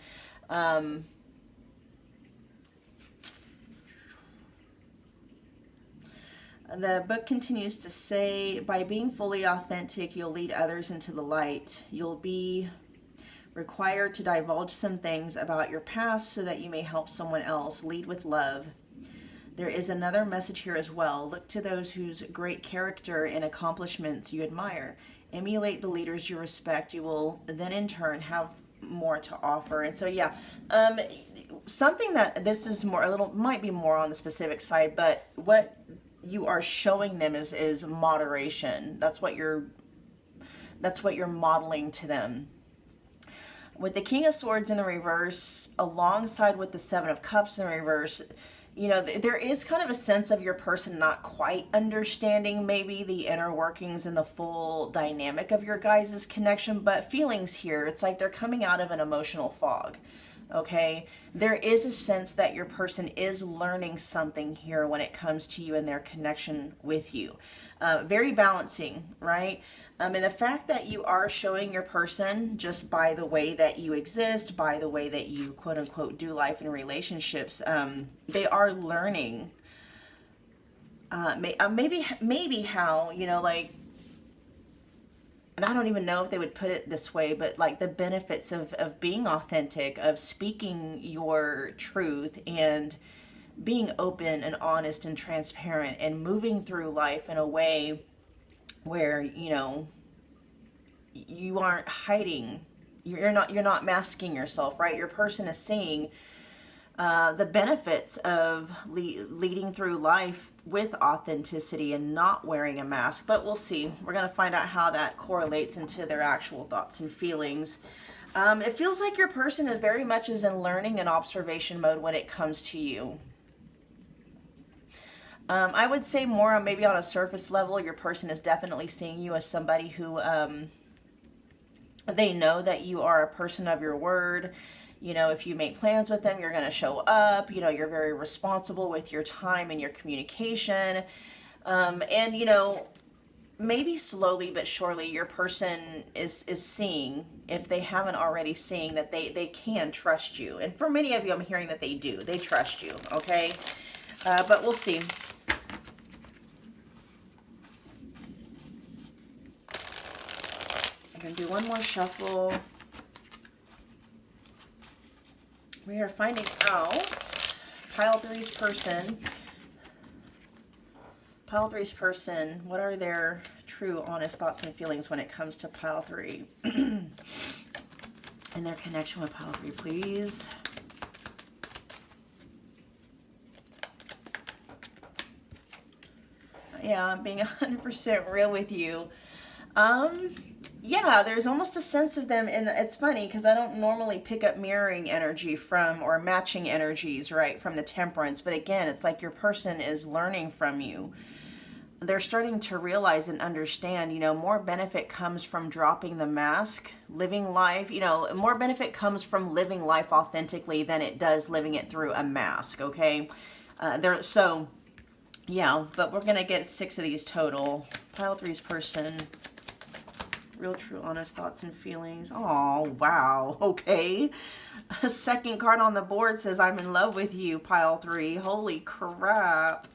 Speaker 1: The book continues to say, by being fully authentic, you'll lead others into the light. You'll be required to divulge some things about your past so that you may help someone else. Lead with love. There is another message here as well. Look to those whose great character and accomplishments you admire. Emulate the leaders you respect. You will then in turn have more to offer. And so yeah, something that this is more a little might be more on the specific side, but what you are showing them is moderation. That's what you're modeling to them. With the King of Swords in the reverse, alongside with the Seven of Cups in the reverse, you know, there is kind of a sense of your person not quite understanding maybe the inner workings and the full dynamic of your guys' connection, but feelings here, it's like they're coming out of an emotional fog. Okay, there is a sense that your person is learning something here when it comes to you and their connection with you. Very balancing, right? And the fact that you are showing your person just by the way that you exist, by the way that you quote unquote do life and relationships, they are learning. Maybe how, you know, like, and I don't even know if they would put it this way, but like the benefits of being authentic, of speaking your truth and being open and honest and transparent and moving through life in a way where, you know, you aren't hiding, you're not masking yourself, right? Your person is seeing the benefits of leading through life with authenticity and not wearing a mask. But we'll see. We're going to find out how that correlates into their actual thoughts and feelings. It feels like your person is very much is in learning and observation mode when it comes to you. I would say more maybe on a surface level, your person is definitely seeing you as somebody who they know that you are a person of your word. You know, if you make plans with them, you're going to show up. You know, you're very responsible with your time and your communication. And, you know, maybe slowly but surely your person is seeing, if they haven't already seen, that they can trust you. And for many of you, I'm hearing that they do. They trust you, okay? But we'll see. I'm going to do one more shuffle. We are finding out pile 3's person. Pile 3's person, what are their true, honest thoughts and feelings when it comes to pile 3? And their connection with pile 3, please. Yeah, I'm being 100% real with you. Yeah, there's almost a sense of them, and it's funny because I don't normally pick up mirroring energy from, or matching energies, right, from the Temperance, but again, it's like your person is learning from you. they're starting to realize and understand, more benefit comes from dropping the mask, living life, more benefit comes from living life authentically than it does living it through a mask, okay? Yeah, but we're going to get 6 of these total. Pile 3's person, real, true, honest thoughts and feelings. Oh, wow, okay. A second card on the board says, I'm in love with you, Pile 3. Holy crap.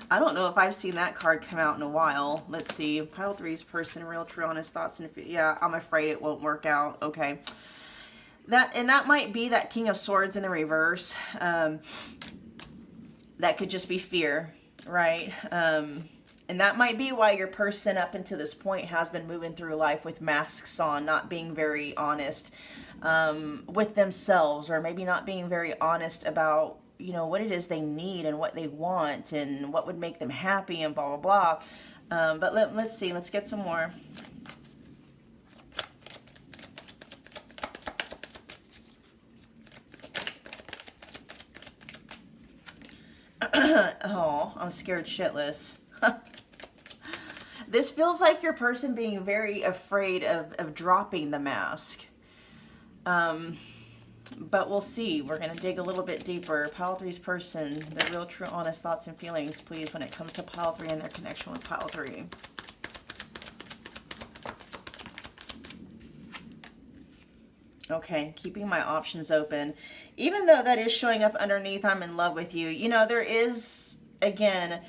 Speaker 1: I don't know if I've seen that card come out in a while. Let's see. Pile 3's person, real, true, honest thoughts. And yeah, I'm afraid it won't work out. Okay. That might be that King of Swords in the reverse. That could just be fear, right? And that might be why your person up until this point has been moving through life with masks on, not being very honest with themselves, or maybe not being very honest about what it is they need and what they want and what would make them happy and blah, blah, blah. But let's see. Let's get some more. Oh, I'm scared shitless. This feels like your person being very afraid of dropping the mask. But we'll see. We're going to dig a little bit deeper. Pile 3's person, their real, true, honest thoughts and feelings, please, when it comes to Pile 3 and their connection with Pile 3. Okay, keeping my options open. Even though that is showing up underneath, I'm in love with you. There is, again,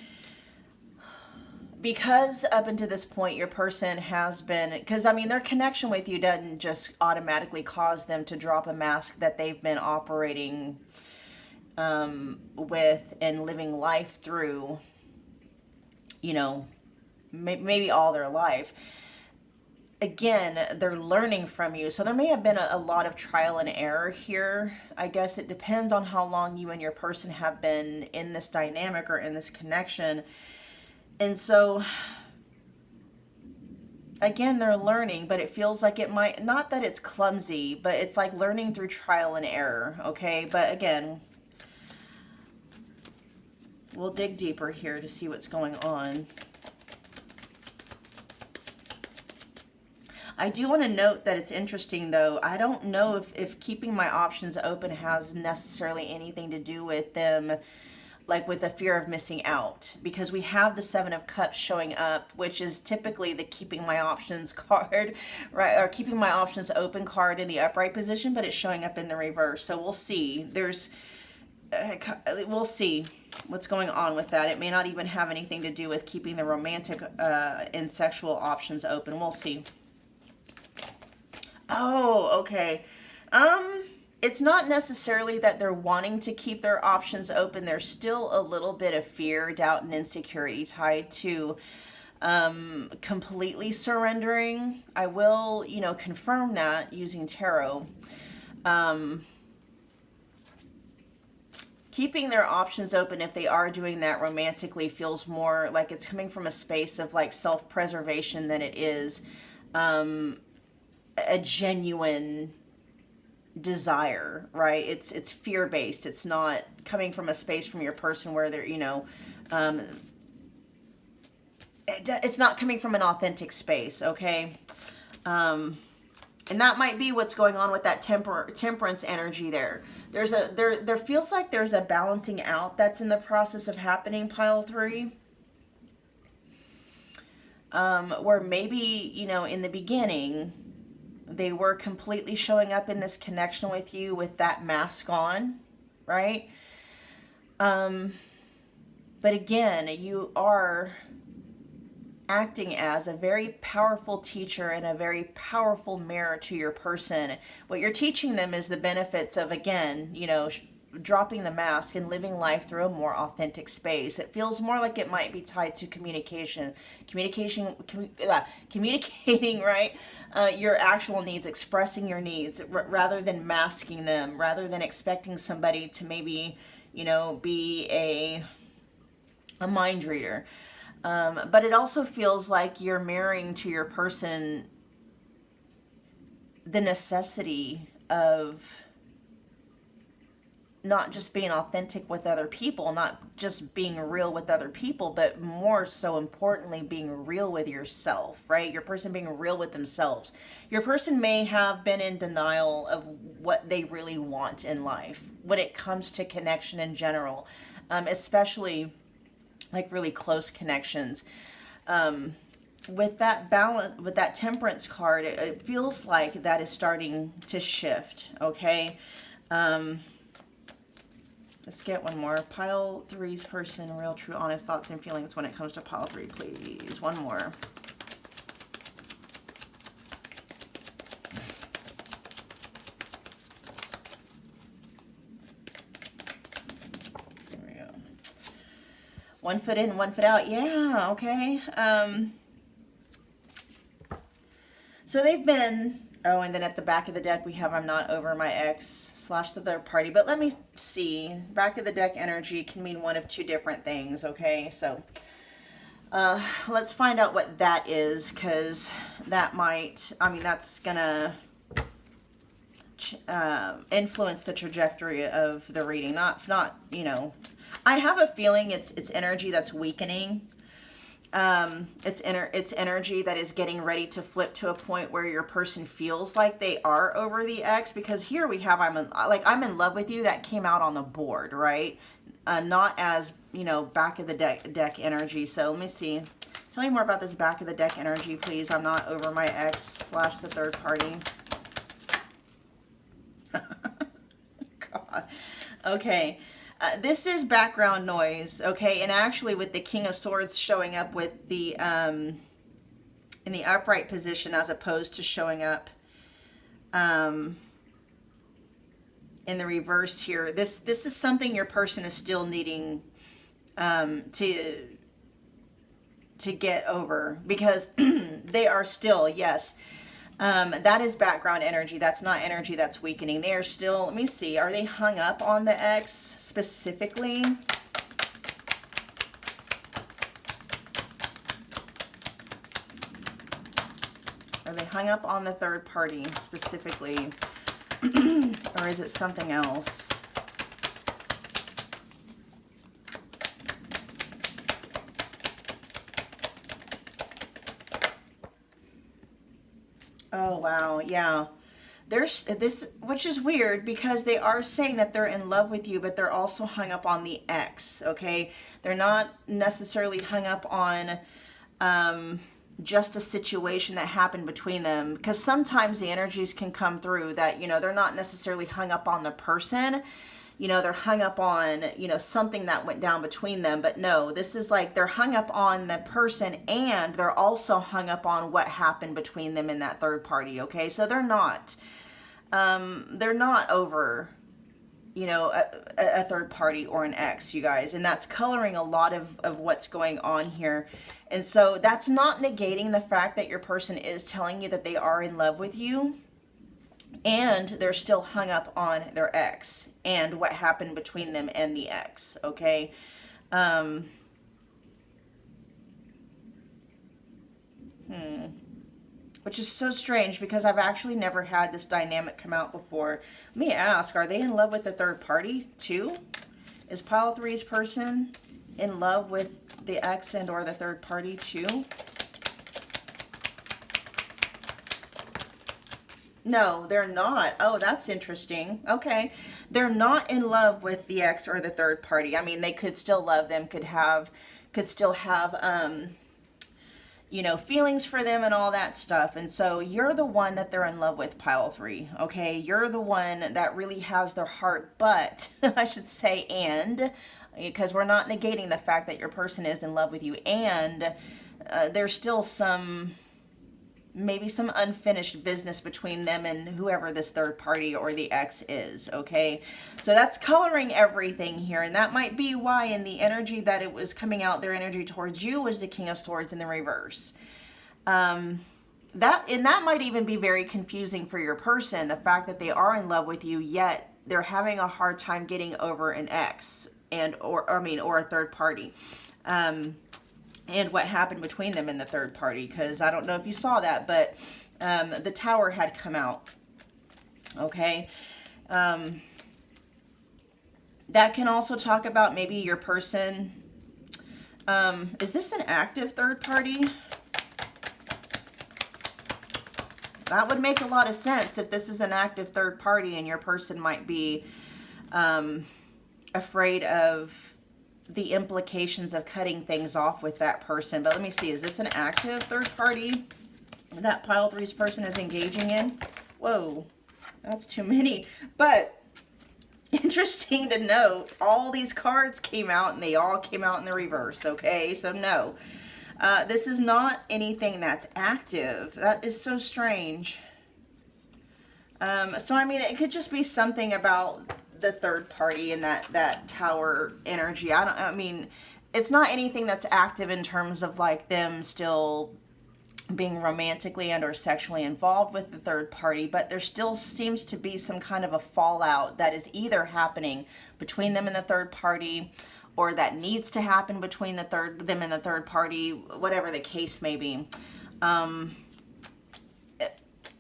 Speaker 1: because up until this point, your person has been, because their connection with you doesn't just automatically cause them to drop a mask that they've been operating with and living life through, maybe all their life. Again, they're learning from you. So there may have been a lot of trial and error here. I guess it depends on how long you and your person have been in this dynamic or in this connection. And so, again, they're learning, but it feels like it might, not that it's clumsy, but it's like learning through trial and error, okay? But again, we'll dig deeper here to see what's going on. I do want to note that it's interesting, though. I don't know if keeping my options open has necessarily anything to do with them, like with the fear of missing out, because we have the 7 of Cups showing up, which is typically the keeping my options card, right? Or keeping my options open card in the upright position, but it's showing up in the reverse. So we'll see. We'll see what's going on with that. It may not even have anything to do with keeping the romantic and sexual options open. We'll see. Oh, okay. It's not necessarily that they're wanting to keep their options open. There's still a little bit of fear, doubt, and insecurity tied to completely surrendering. I will, confirm that using tarot. Keeping their options open, if they are doing that romantically, feels more like it's coming from a space of like self-preservation than it is a genuine desire, right? It's fear-based. It's not coming from a space from your person where they're, it's not coming from an authentic space, okay? And that might be what's going on with that temperance energy there. There feels like there's a balancing out that's in the process of happening, Pile 3. Where maybe, in the beginning, they were completely showing up in this connection with you with that mask on, right? But again, you are acting as a very powerful teacher and a very powerful mirror to your person. What you're teaching them is the benefits of, again, dropping the mask and living life through a more authentic space. It feels more like it might be tied to communicating, right? Your actual needs, expressing your needs rather than masking them, rather than expecting somebody to maybe, be a mind reader. But it also feels like you're mirroring to your person the necessity of not just being authentic with other people, not just being real with other people, but more so importantly, being real with yourself, right? Your person being real with themselves. Your person may have been in denial of what they really want in life when it comes to connection in general, especially like really close connections. With that balance, with that temperance card, it feels like that is starting to shift. Okay. Let's get one more. Pile three's person, real, true, honest thoughts and feelings when it comes to pile three, please. One more. There we go. 1 foot in, 1 foot out. Yeah, okay. So they've been, oh, and then at the back of the deck we have I'm not over my ex / the third party. But let me see. Back of the deck energy can mean one of two different things, okay? So let's find out what that is, because that might, I mean, that's going to influence the trajectory of the reading. Not, you know, I have a feeling it's energy that's weakening. It's energy that is getting ready to flip to a point where your person feels like they are over the ex, because here we have I'm in love with you. That came out on the board, right? Not as, you know, back of the deck energy. So let me see. Tell me more about this back of the deck energy, please. I'm not over my ex / the third party. God. Okay. This is background noise, okay? And actually with the King of Swords showing up with the, in the upright position as opposed to showing up in the reverse here. This is something your person is still needing to get over, because they are still, yes, that is background energy. That's not energy that's weakening. They are still, let me see, are they hung up on the ex specifically? Are they hung up on the third party specifically? Or is it something else? Oh, wow. Yeah. There's this, which is weird, because they are saying that they're in love with you, but they're also hung up on the ex, okay? They're not necessarily hung up on just a situation that happened between them, because sometimes the energies can come through that, you know, they're not necessarily hung up on the person. You know, they're hung up on, you know, something that went down between them. But no, this is like they're hung up on the person, and they're also hung up on what happened between them and that third party, okay? So they're not over, you know, a third party or an ex, you guys. And that's coloring a lot of what's going on here. And so that's not negating the fact that your person is telling you that they are in love with you, and they're still hung up on their ex and what happened between them and the ex, okay? Which is so strange, because I've actually never had this dynamic come out before. Let me ask, are they in love with the third party too? Is pile three's person in love with the ex and or the third party too? No, they're not. Oh, that's interesting. Okay. They're not in love with the ex or the third party. I mean, they could still love them, could still have, you know, feelings for them and all that stuff. And so you're the one that they're in love with, pile three. Okay. You're the one that really has their heart, but I should say, and, because we're not negating the fact that your person is in love with you, and there's still maybe some unfinished business between them and whoever this third party or the ex is, okay? So that's coloring everything here, and that might be why in the energy that it was coming out, their energy towards you was the King of Swords in the reverse. That might even be very confusing for your person, the fact that they are in love with you, yet they're having a hard time getting over an ex or a third party. And what happened between them and the third party, because I don't know if you saw that, but the Tower had come out, okay? That can also talk about maybe your person. Is this an active third party? That would make a lot of sense if this is an active third party and your person might be afraid of the implications of cutting things off with that person. But let me see, is this an active third party that pile three's person is engaging in? Whoa, that's too many. But interesting to note, all these cards came out and they all came out in the reverse, okay? So no, this is not anything that's active. That is so strange. So I mean, it could just be something about the third party and that tower energy. I mean, it's not anything that's active in terms of like them still being romantically and or sexually involved with the third party, but there still seems to be some kind of a fallout that is either happening between them and the third party, or that needs to happen between them and the third party, whatever the case may be.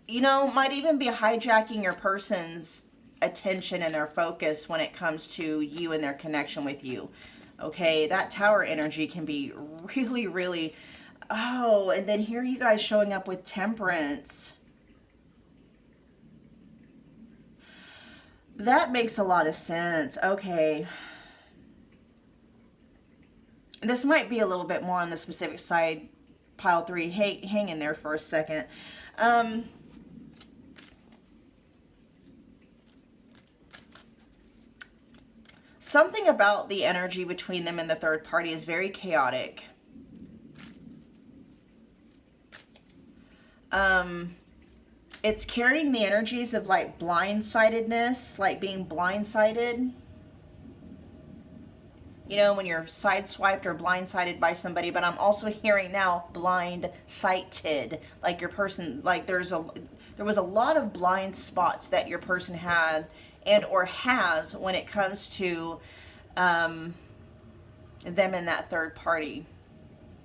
Speaker 1: You know, might even be hijacking your person's attention and their focus when it comes to you and their connection with you. Okay, that tower energy can be really, really... Oh, and then here you guys showing up with temperance. That makes a lot of sense. Okay. This might be a little bit more on the specific side, pile three. Hey, hang in there for a second. Something about the energy between them and the third party is very chaotic. It's carrying the energies of like blindsidedness, like being blindsided. You know, when you're sideswiped or blindsided by somebody, but I'm also hearing now blind-sighted, like your person, like there was a lot of blind spots that your person had and or has when it comes to them and that third party.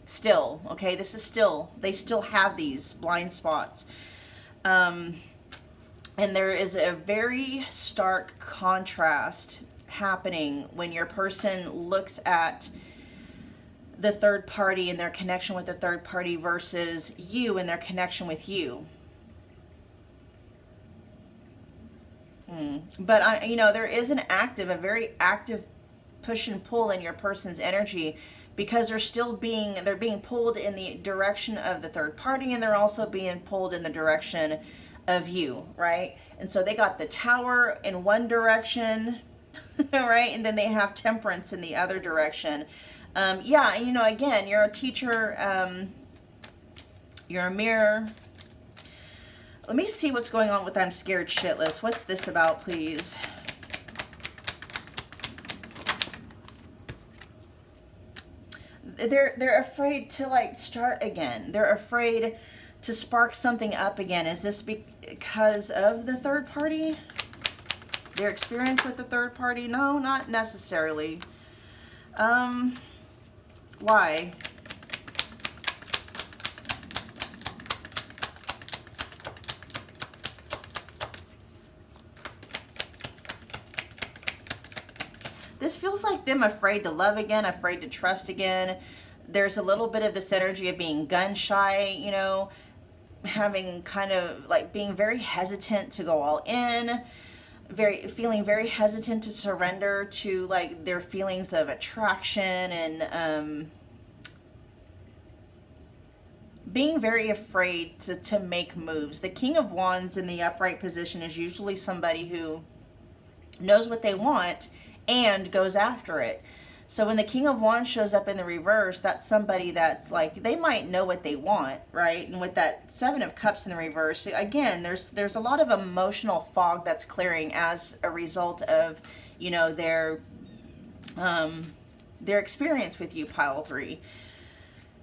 Speaker 1: Still, okay, this is still, they still have these blind spots. And there is a very stark contrast happening when your person looks at the third party and their connection with the third party versus you and their connection with you. But you know, there is a very active push and pull in your person's energy, because they're being pulled in the direction of the third party, and they're also being pulled in the direction of you, right? And so they got the tower in one direction, right? And then they have temperance in the other direction. Yeah, you know, again, you're a teacher, you're a mirror. Let me see what's going on with I'm scared shitless. What's this about, please? They're afraid to like start again. They're afraid to spark something up again. Is this because of the third party? Their experience with the third party? No, not necessarily. Why? This feels like them afraid to love again, afraid to trust again. There's a little bit of this energy of being gun shy, you know, having kind of like being very hesitant to go all in, feeling very hesitant to surrender to like their feelings of attraction, and being very afraid to make moves. The King of Wands in the upright position is usually somebody who knows what they want and goes after it. So when the King of Wands shows up in the reverse, that's somebody that's like, they might know what they want, right? And with that Seven of Cups in the reverse, again, there's a lot of emotional fog that's clearing as a result of, you know, their experience with you, pile three.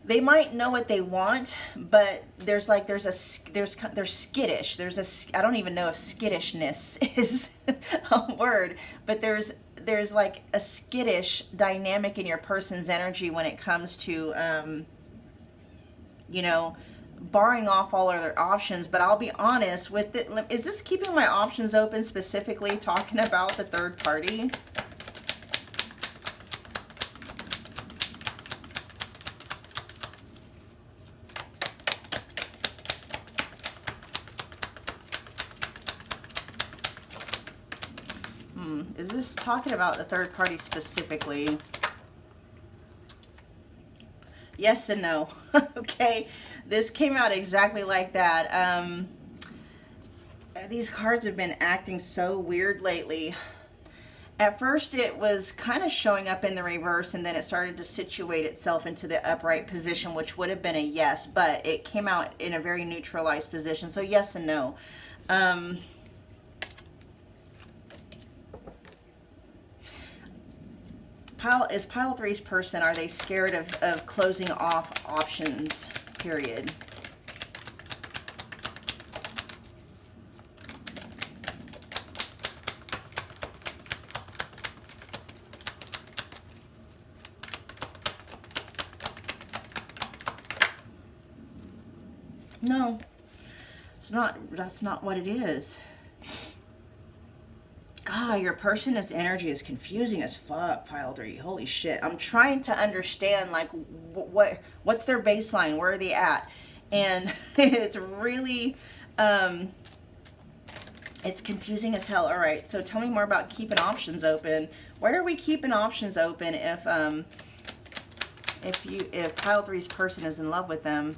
Speaker 1: They might know what they want, but they're skittish. I don't even know if skittishness is a word, but there's like a skittish dynamic in your person's energy when it comes to, you know, barring off all other options. But I'll be honest with it. Is this keeping my options open, specifically talking about the third party? Is this talking about the third party specifically? Yes and no. Okay, this came out exactly like that. These cards have been acting so weird lately. At first it was kind of showing up in the reverse, and then it started to situate itself into the upright position, which would have been a yes, but it came out in a very neutralized position. So yes and no. Is pile three's person, are they scared of closing off options, period? No, it's not. That's not what it is. God, your person's energy is confusing as fuck, pile three. Holy shit. I'm trying to understand, like, what's their baseline? Where are they at? And it's really, it's confusing as hell. All right, so tell me more about keeping options open. Why are we keeping options open if pile three's person is in love with them?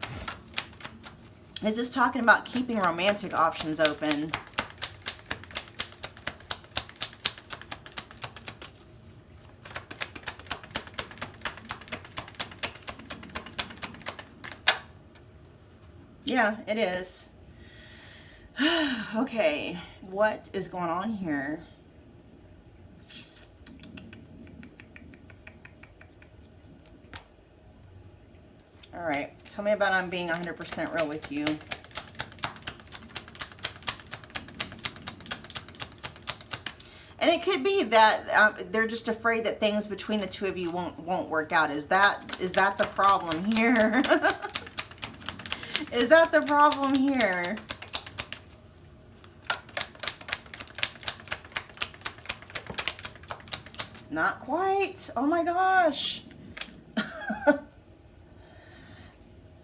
Speaker 1: Is this talking about keeping romantic options open? Yeah, it is. Okay, what is going on here? All right, tell me about I'm being 100% real with you. And it could be that they're just afraid that things between the two of you won't work out. Is that the problem here? Is that the problem here? Not quite. Oh my gosh.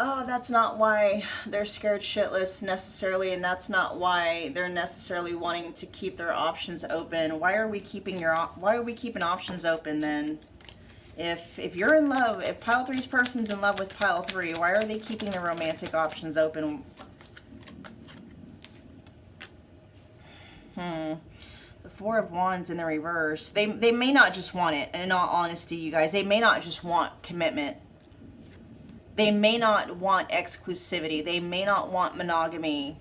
Speaker 1: Oh, that's not why they're scared shitless necessarily, and that's not why they're necessarily wanting to keep their options open. Why are we keeping options open then? If you're in love, if pile three's person's in love with pile three, why are they keeping the romantic options open? The Four of Wands in the reverse. They may not just want it. In all honesty, you guys, they may not just want commitment. They may not want exclusivity. They may not want monogamy.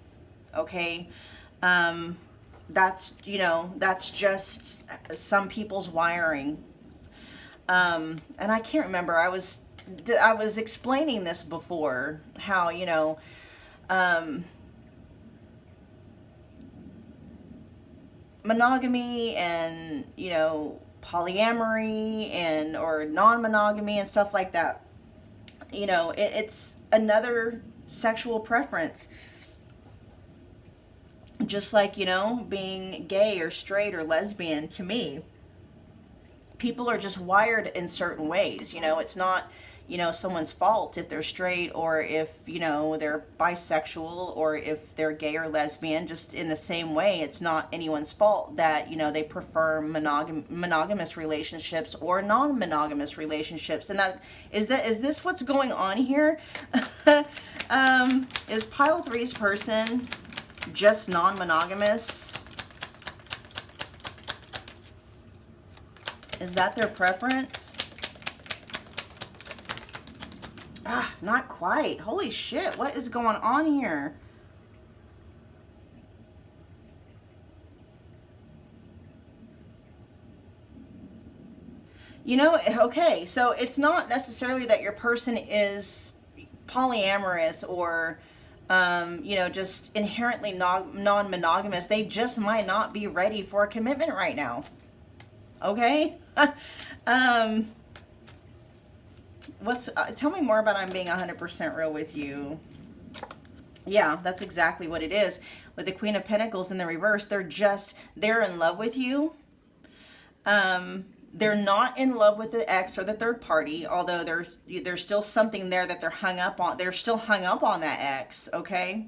Speaker 1: Okay? That's, you know, that's just some people's wiring. And I can't remember. I was explaining this before, how, you know, monogamy and, you know, polyamory and or non-monogamy and stuff like that. You know, it's another sexual preference. Just like, you know, being gay or straight or lesbian, to me, people are just wired in certain ways. You know, it's not, you know, someone's fault if they're straight or if, you know, they're bisexual or if they're gay or lesbian. Just in the same way, it's not anyone's fault that, you know, they prefer monogamous relationships or non-monogamous relationships. And is this what's going on here? Is pile three's person just non-monogamous? Is that their preference? Ah, not quite. Holy shit, what is going on here? You know, okay, so it's not necessarily that your person is polyamorous or, you know, just inherently non-monogamous. They just might not be ready for a commitment right now. Okay? Tell me more about I'm being 100% real with you. Yeah, that's exactly what it is. With the Queen of Pentacles in the reverse, they're in love with you. They're not in love with the ex or the third party, although there's still something there that they're hung up on. They're still hung up on that ex, okay?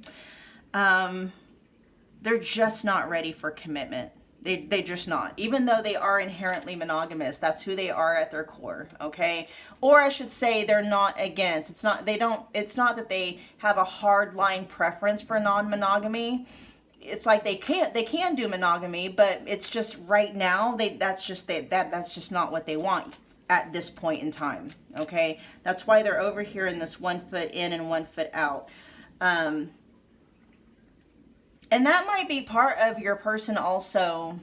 Speaker 1: They're just not ready for commitment. They're just not. Even though they are inherently monogamous, that's who they are at their core, okay? Or I should say they're not against. It's not that they have a hard line preference for non-monogamy. It's like they can do monogamy, but it's just right now that's just not what they want at this point in time, okay? That's why they're over here in this 1 foot in and 1 foot out. And that might be part of your person also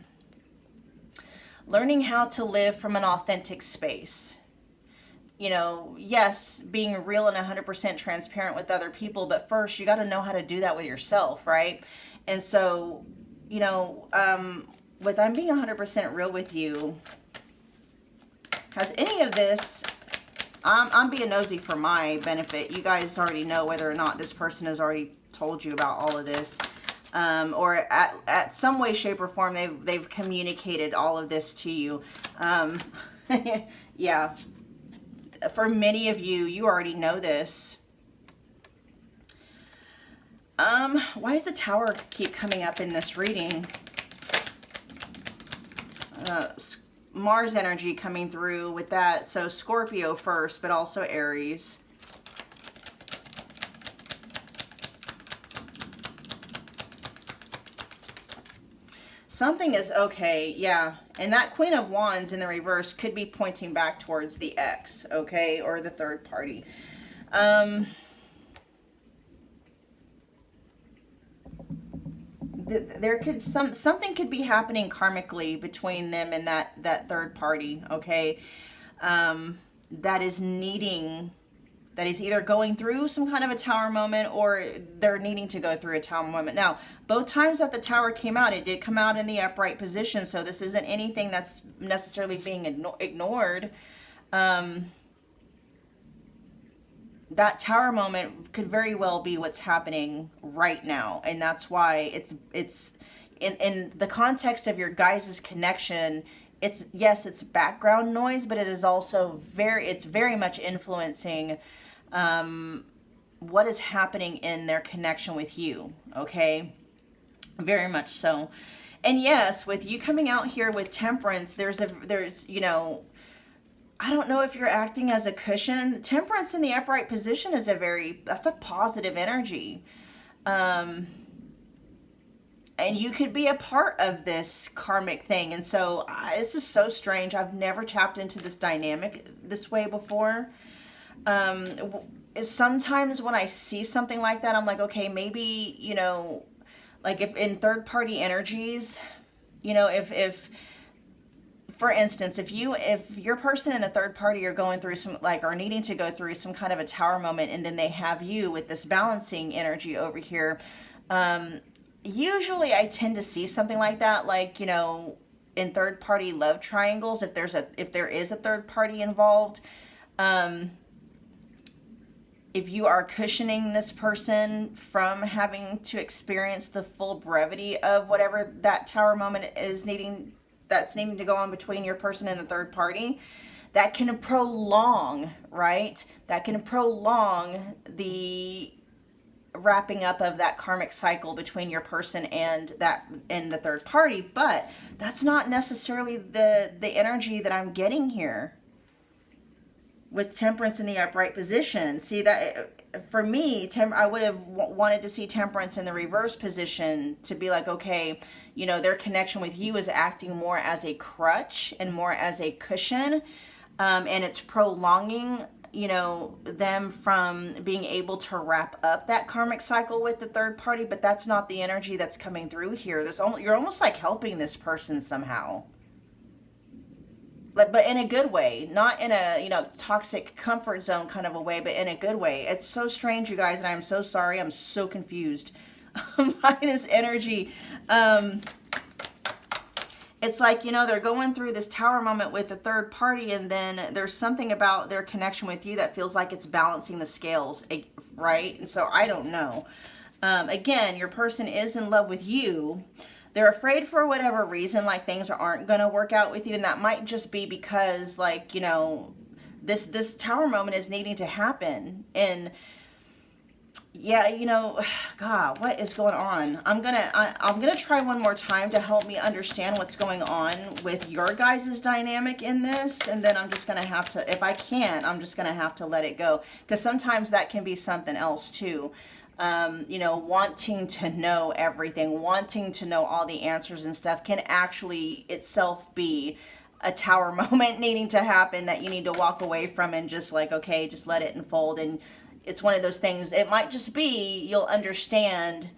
Speaker 1: learning how to live from an authentic space. You know, yes, being real and 100% transparent with other people, but first you got to know how to do that with yourself, right? And so, you know, with I'm being 100% real with you, has any of this, I'm being nosy for my benefit. You guys already know whether or not this person has already told you about all of this. Or at some way, shape, or form, they've communicated all of this to you. Yeah. For many of you, you already know this. Why does the Tower keep coming up in this reading? Mars energy coming through with that. So Scorpio first, but also Aries. Something is okay, yeah. And that Queen of Wands in the reverse could be pointing back towards the ex, okay, or the third party. There could something could be happening karmically between them and that third party, okay? That is either going through some kind of a Tower moment or they're needing to go through a Tower moment. Now, both times that the Tower came out, it did come out in the upright position, so this isn't anything that's necessarily being ignored. That Tower moment could very well be what's happening right now, and that's why it's in the context of your guys' connection. It's background noise, but it is also very much influencing what is happening in their connection with you, okay? Very much so. And yes, with you coming out here with Temperance, there's you know, I don't know if you're acting as a cushion. Temperance in the upright position is that's a positive energy. And you could be a part of this karmic thing. And so this is so strange. I've never tapped into this dynamic this way before. Sometimes when I see something like that, I'm like, okay, maybe, you know, like if in third party energies, you know, if for instance, if your person in the third party are going through are needing to go through some kind of a Tower moment, and then they have you with this balancing energy over here, usually I tend to see something like that, like, you know, in third party love triangles, if there is a third party involved, if you are cushioning this person from having to experience the full brevity of whatever that Tower moment is needing to go on between your person and the third party, that can prolong, right? That can prolong the wrapping up of that karmic cycle between your person and the third party. But that's not necessarily the energy that I'm getting here with Temperance in the upright position. See, that for me, I would have wanted to see Temperance in the reverse position to be like, okay, you know, their connection with you is acting more as a crutch and more as a cushion, and it's prolonging, you know, them from being able to wrap up that karmic cycle with the third party. But that's not the energy that's coming through here. You're almost like helping this person somehow. But in a good way, not in a, you know, toxic comfort zone kind of a way, but in a good way. It's so strange, you guys, and I'm so sorry. I'm so confused by this energy. It's like, you know, they're going through this Tower moment with a third party, and then there's something about their connection with you that feels like it's balancing the scales, right? And so I don't know. Again, your person is in love with you. They're afraid for whatever reason, like things aren't going to work out with you. And that might just be because, like, you know, this Tower moment is needing to happen. And Yeah, you know, God, what is going on? I'm gonna try one more time to help me understand what's going on with your guys' dynamic in this, and then I'm just gonna have to, if I can't, I'm just gonna have to let it go, because sometimes that can be something else too. You know, wanting to know everything, wanting to know all the answers and stuff can actually itself be a tower moment needing to happen that you need to walk away from and just like, okay, just let it unfold. And it's one of those things, it might just be you'll understand,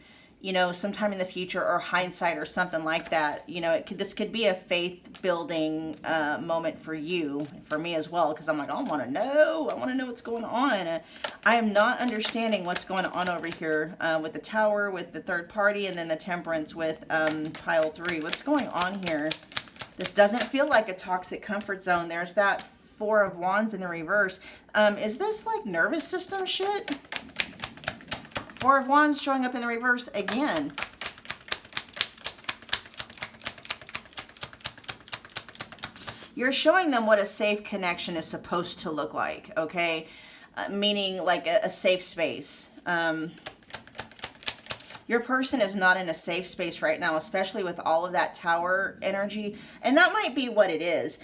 Speaker 1: you know, sometime in the future, or hindsight or something like that. You know, this could be a faith building moment for you, for me as well, because I'm like, I want to know what's going on. I am not understanding what's going on over here with the tower, with the third party, and then the temperance with pile 3. What's going on here? This doesn't feel like a toxic comfort zone. There's that 4 of Wands in the reverse. Is this like nervous system shit? 4 of Wands showing up in the reverse again. You're showing them what a safe connection is supposed to look like, okay? Meaning like a safe space. Your person is not in a safe space right now, especially with all of that tower energy. And that might be what it is.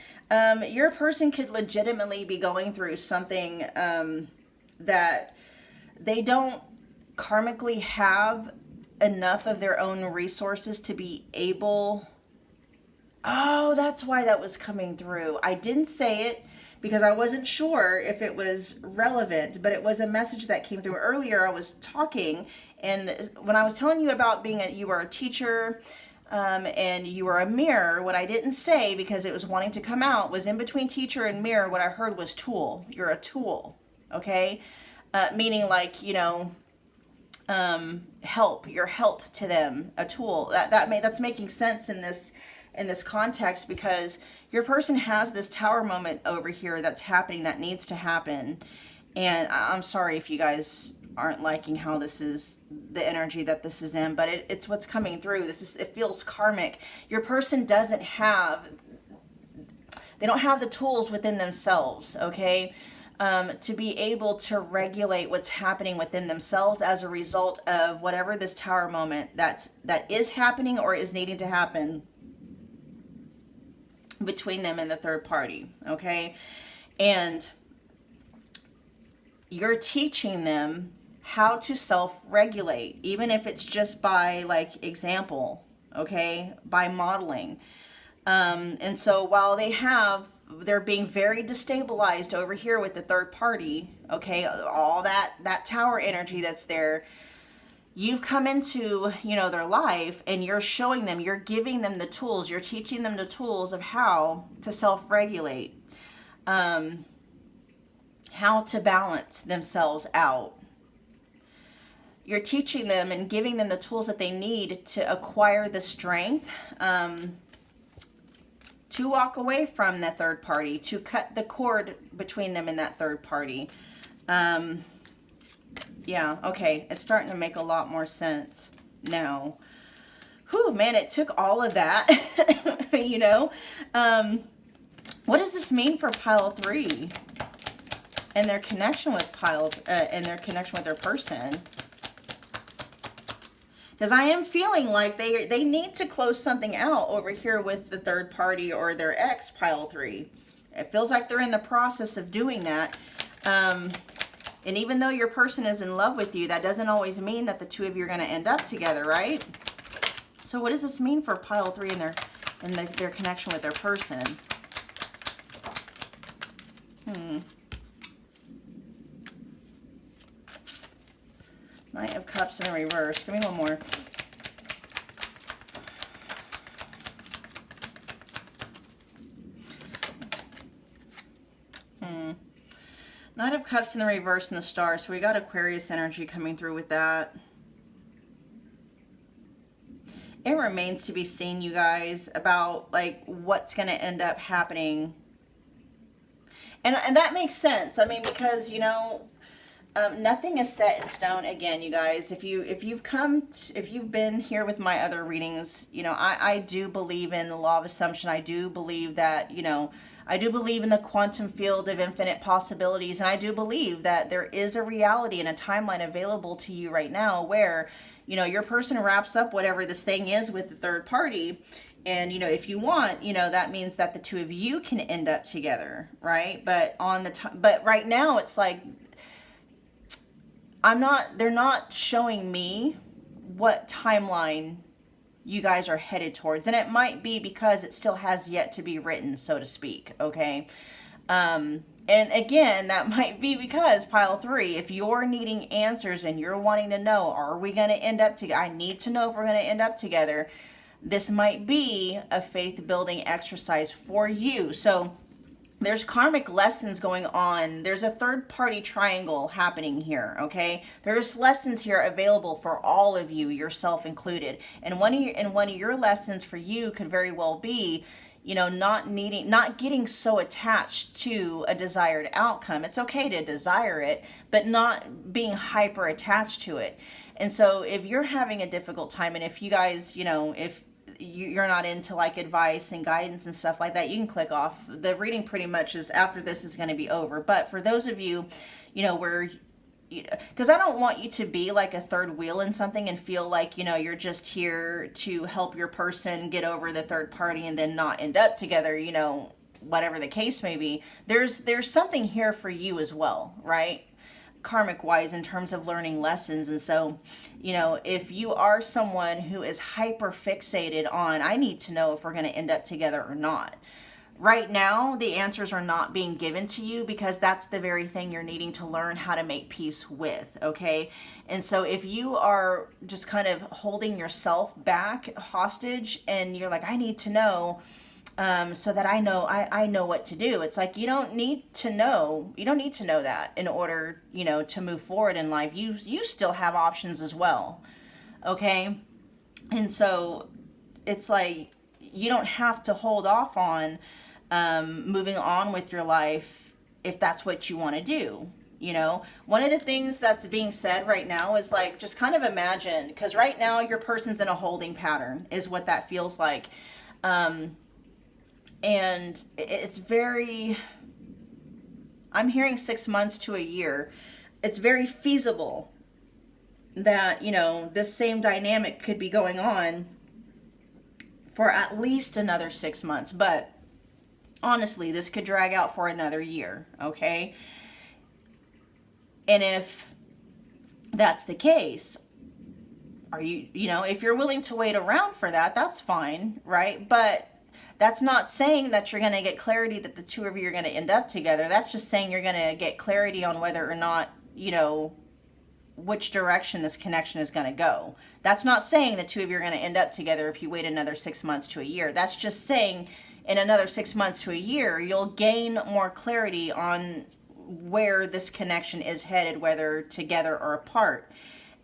Speaker 1: Your person could legitimately be going through something that they don't karmically have enough of their own resources to be able. Oh, that's why that was coming through. I didn't say it because I wasn't sure if it was relevant, but it was a message that came through earlier. I was talking, and when I was telling you about you were a teacher, and you were a mirror, what I didn't say, because it was wanting to come out, was in between teacher and mirror, what I heard was tool. You're a tool, okay? Meaning like, you know, help, your help to them, a tool. That's making sense in this context, because your person has this tower moment over here that's happening, that needs to happen. And I'm sorry if you guys aren't liking how this is, the energy that this is in, but it's what's coming through. It feels karmic. Your person they don't have the tools within themselves, okay, to be able to regulate what's happening within themselves as a result of whatever this tower moment that is happening or is needing to happen between them and the third party, okay? And you're teaching them how to self-regulate, even if it's just by like example, okay, by modeling. And so while they're being very destabilized over here with the third party, okay, all that tower energy that's there, you've come into, you know, their life, and you're showing them, you're giving them the tools, you're teaching them the tools of how to self-regulate, how to balance themselves out. You're teaching them and giving them the tools that they need to acquire the strength to walk away from that third party, to cut the cord between them and that third party. Yeah, okay, it's starting to make a lot more sense now. Whew, man, it took all of that, you know. What does this mean for pile 3 and their connection with and their connection with their person? Because I am feeling like they need to close something out over here with the third party or their ex, pile 3. It feels like they're in the process of doing that. And even though your person is in love with you, that doesn't always mean that the two of you are going to end up together, right? So what does this mean for pile 3 and their connection with their person? Knight of Cups in the reverse. Give me one more. Knight of Cups in the reverse and the Star. So we got Aquarius energy coming through with that. It remains to be seen, you guys, about like what's going to end up happening. And that makes sense. I mean, because, you know, nothing is set in stone. Again, you guys, if you've been here with my other readings, you know, I do believe in the law of assumption. I do believe that, you know, I do believe in the quantum field of infinite possibilities, and I do believe that there is a reality and a timeline available to you right now where, you know, your person wraps up whatever this thing is with the third party. And, you know, if you want, you know, that means that the two of you can end up together, right? But but right now it's like, they're not showing me what timeline you guys are headed towards. And it might be because it still has yet to be written, so to speak, okay? And again, that might be because pile 3, if you're needing answers and you're wanting to know, are we going to end up together? I need to know if we're going to end up together. This might be a faith building exercise for you. So there's karmic lessons going on. There's a third party triangle happening here, okay? There's lessons here available for all of you, yourself included. And one of your lessons for you could very well be, you know, not getting so attached to a desired outcome. It's okay to desire it, but not being hyper attached to it. And so if you're having a difficult time, and if you guys, you know, if you're not into like advice and guidance and stuff like that, you can click off. The reading pretty much is after this is going to be over. But for those of you, you know, where, because I don't want you to be like a third wheel in something and feel like, you know, you're just here to help your person get over the third party and then not end up together, you know, whatever the case may be. There's something here for you as well, right? Karmic wise, in terms of learning lessons. And so, you know, if you are someone who is hyper fixated on, I need to know if we're going to end up together or not, right now the answers are not being given to you because that's the very thing you're needing to learn how to make peace with, okay? And so if you are just kind of holding yourself back hostage and you're like, I need to know, so that I know what to do. It's like, you don't need to know that in order, you know, to move forward in life. You still have options as well, okay? And so it's like, you don't have to hold off on moving on with your life if that's what you want to do. You know, one of the things that's being said right now is like, just kind of imagine, because right now your person's in a holding pattern is what that feels like. And it's very, I'm hearing 6 months to a year. It's very feasible that, you know, this same dynamic could be going on for at least another 6 months. But honestly, this could drag out for another year, okay? And if that's the case, are you know, if you're willing to wait around for that, that's fine, right? But that's not saying that you're going to get clarity that the two of you are going to end up together. That's just saying you're going to get clarity on whether or not, you know, which direction this connection is going to go. That's not saying the two of you are going to end up together if you wait another 6 months to a year. That's just saying in another 6 months to a year, you'll gain more clarity on where this connection is headed, whether together or apart.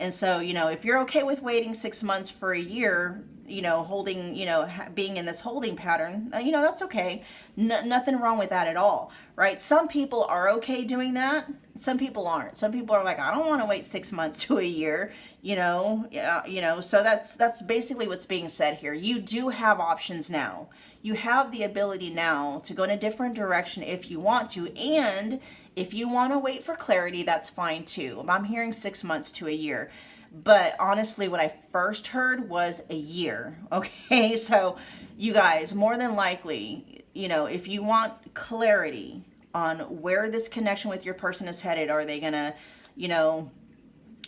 Speaker 1: And so, you know, if you're okay with waiting 6 months for a year, you know, holding, you know, being in this holding pattern, you know, that's okay. Nothing wrong with that at all, right? Some people are okay doing that. Some people aren't. Some people are like, I don't want to wait 6 months to a year, you know, so that's basically what's being said here. You do have options now. You have the ability now to go in a different direction if you want to. And if you want to wait for clarity, that's fine too. I'm hearing 6 months to a year. But honestly, what I first heard was a year. Okay, so you guys, more than likely, you know, if you want clarity on where this connection with your person is headed, are they gonna, you know,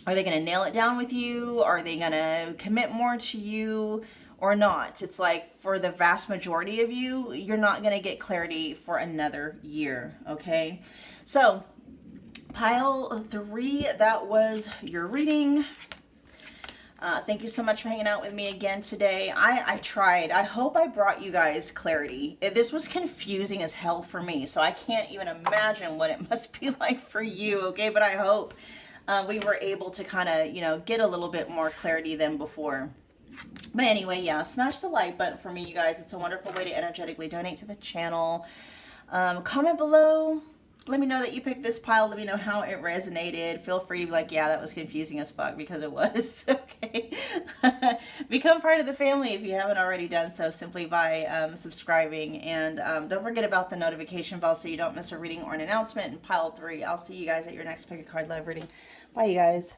Speaker 1: are they gonna nail it down with you? Are they gonna commit more to you or not? It's like for the vast majority of you, you're not gonna get clarity for another year. Okay, so pile 3, that was your reading. Thank you so much for hanging out with me again today. I tried. I hope I brought you guys clarity. This was confusing as hell for me, so I can't even imagine what it must be like for you, okay? But I hope we were able to kind of, you know, get a little bit more clarity than before. But anyway, yeah, smash the like button for me, you guys. It's a wonderful way to energetically donate to the channel. Comment below. let me know that you picked this pile. Let me know how it resonated. Feel free to be like, yeah, that was confusing as fuck, because it was. Okay. Become part of the family if you haven't already done so, simply by subscribing. And don't forget about the notification bell so you don't miss a reading or an announcement in pile 3. I'll see you guys at your next Pick a Card Love reading. Bye, you guys.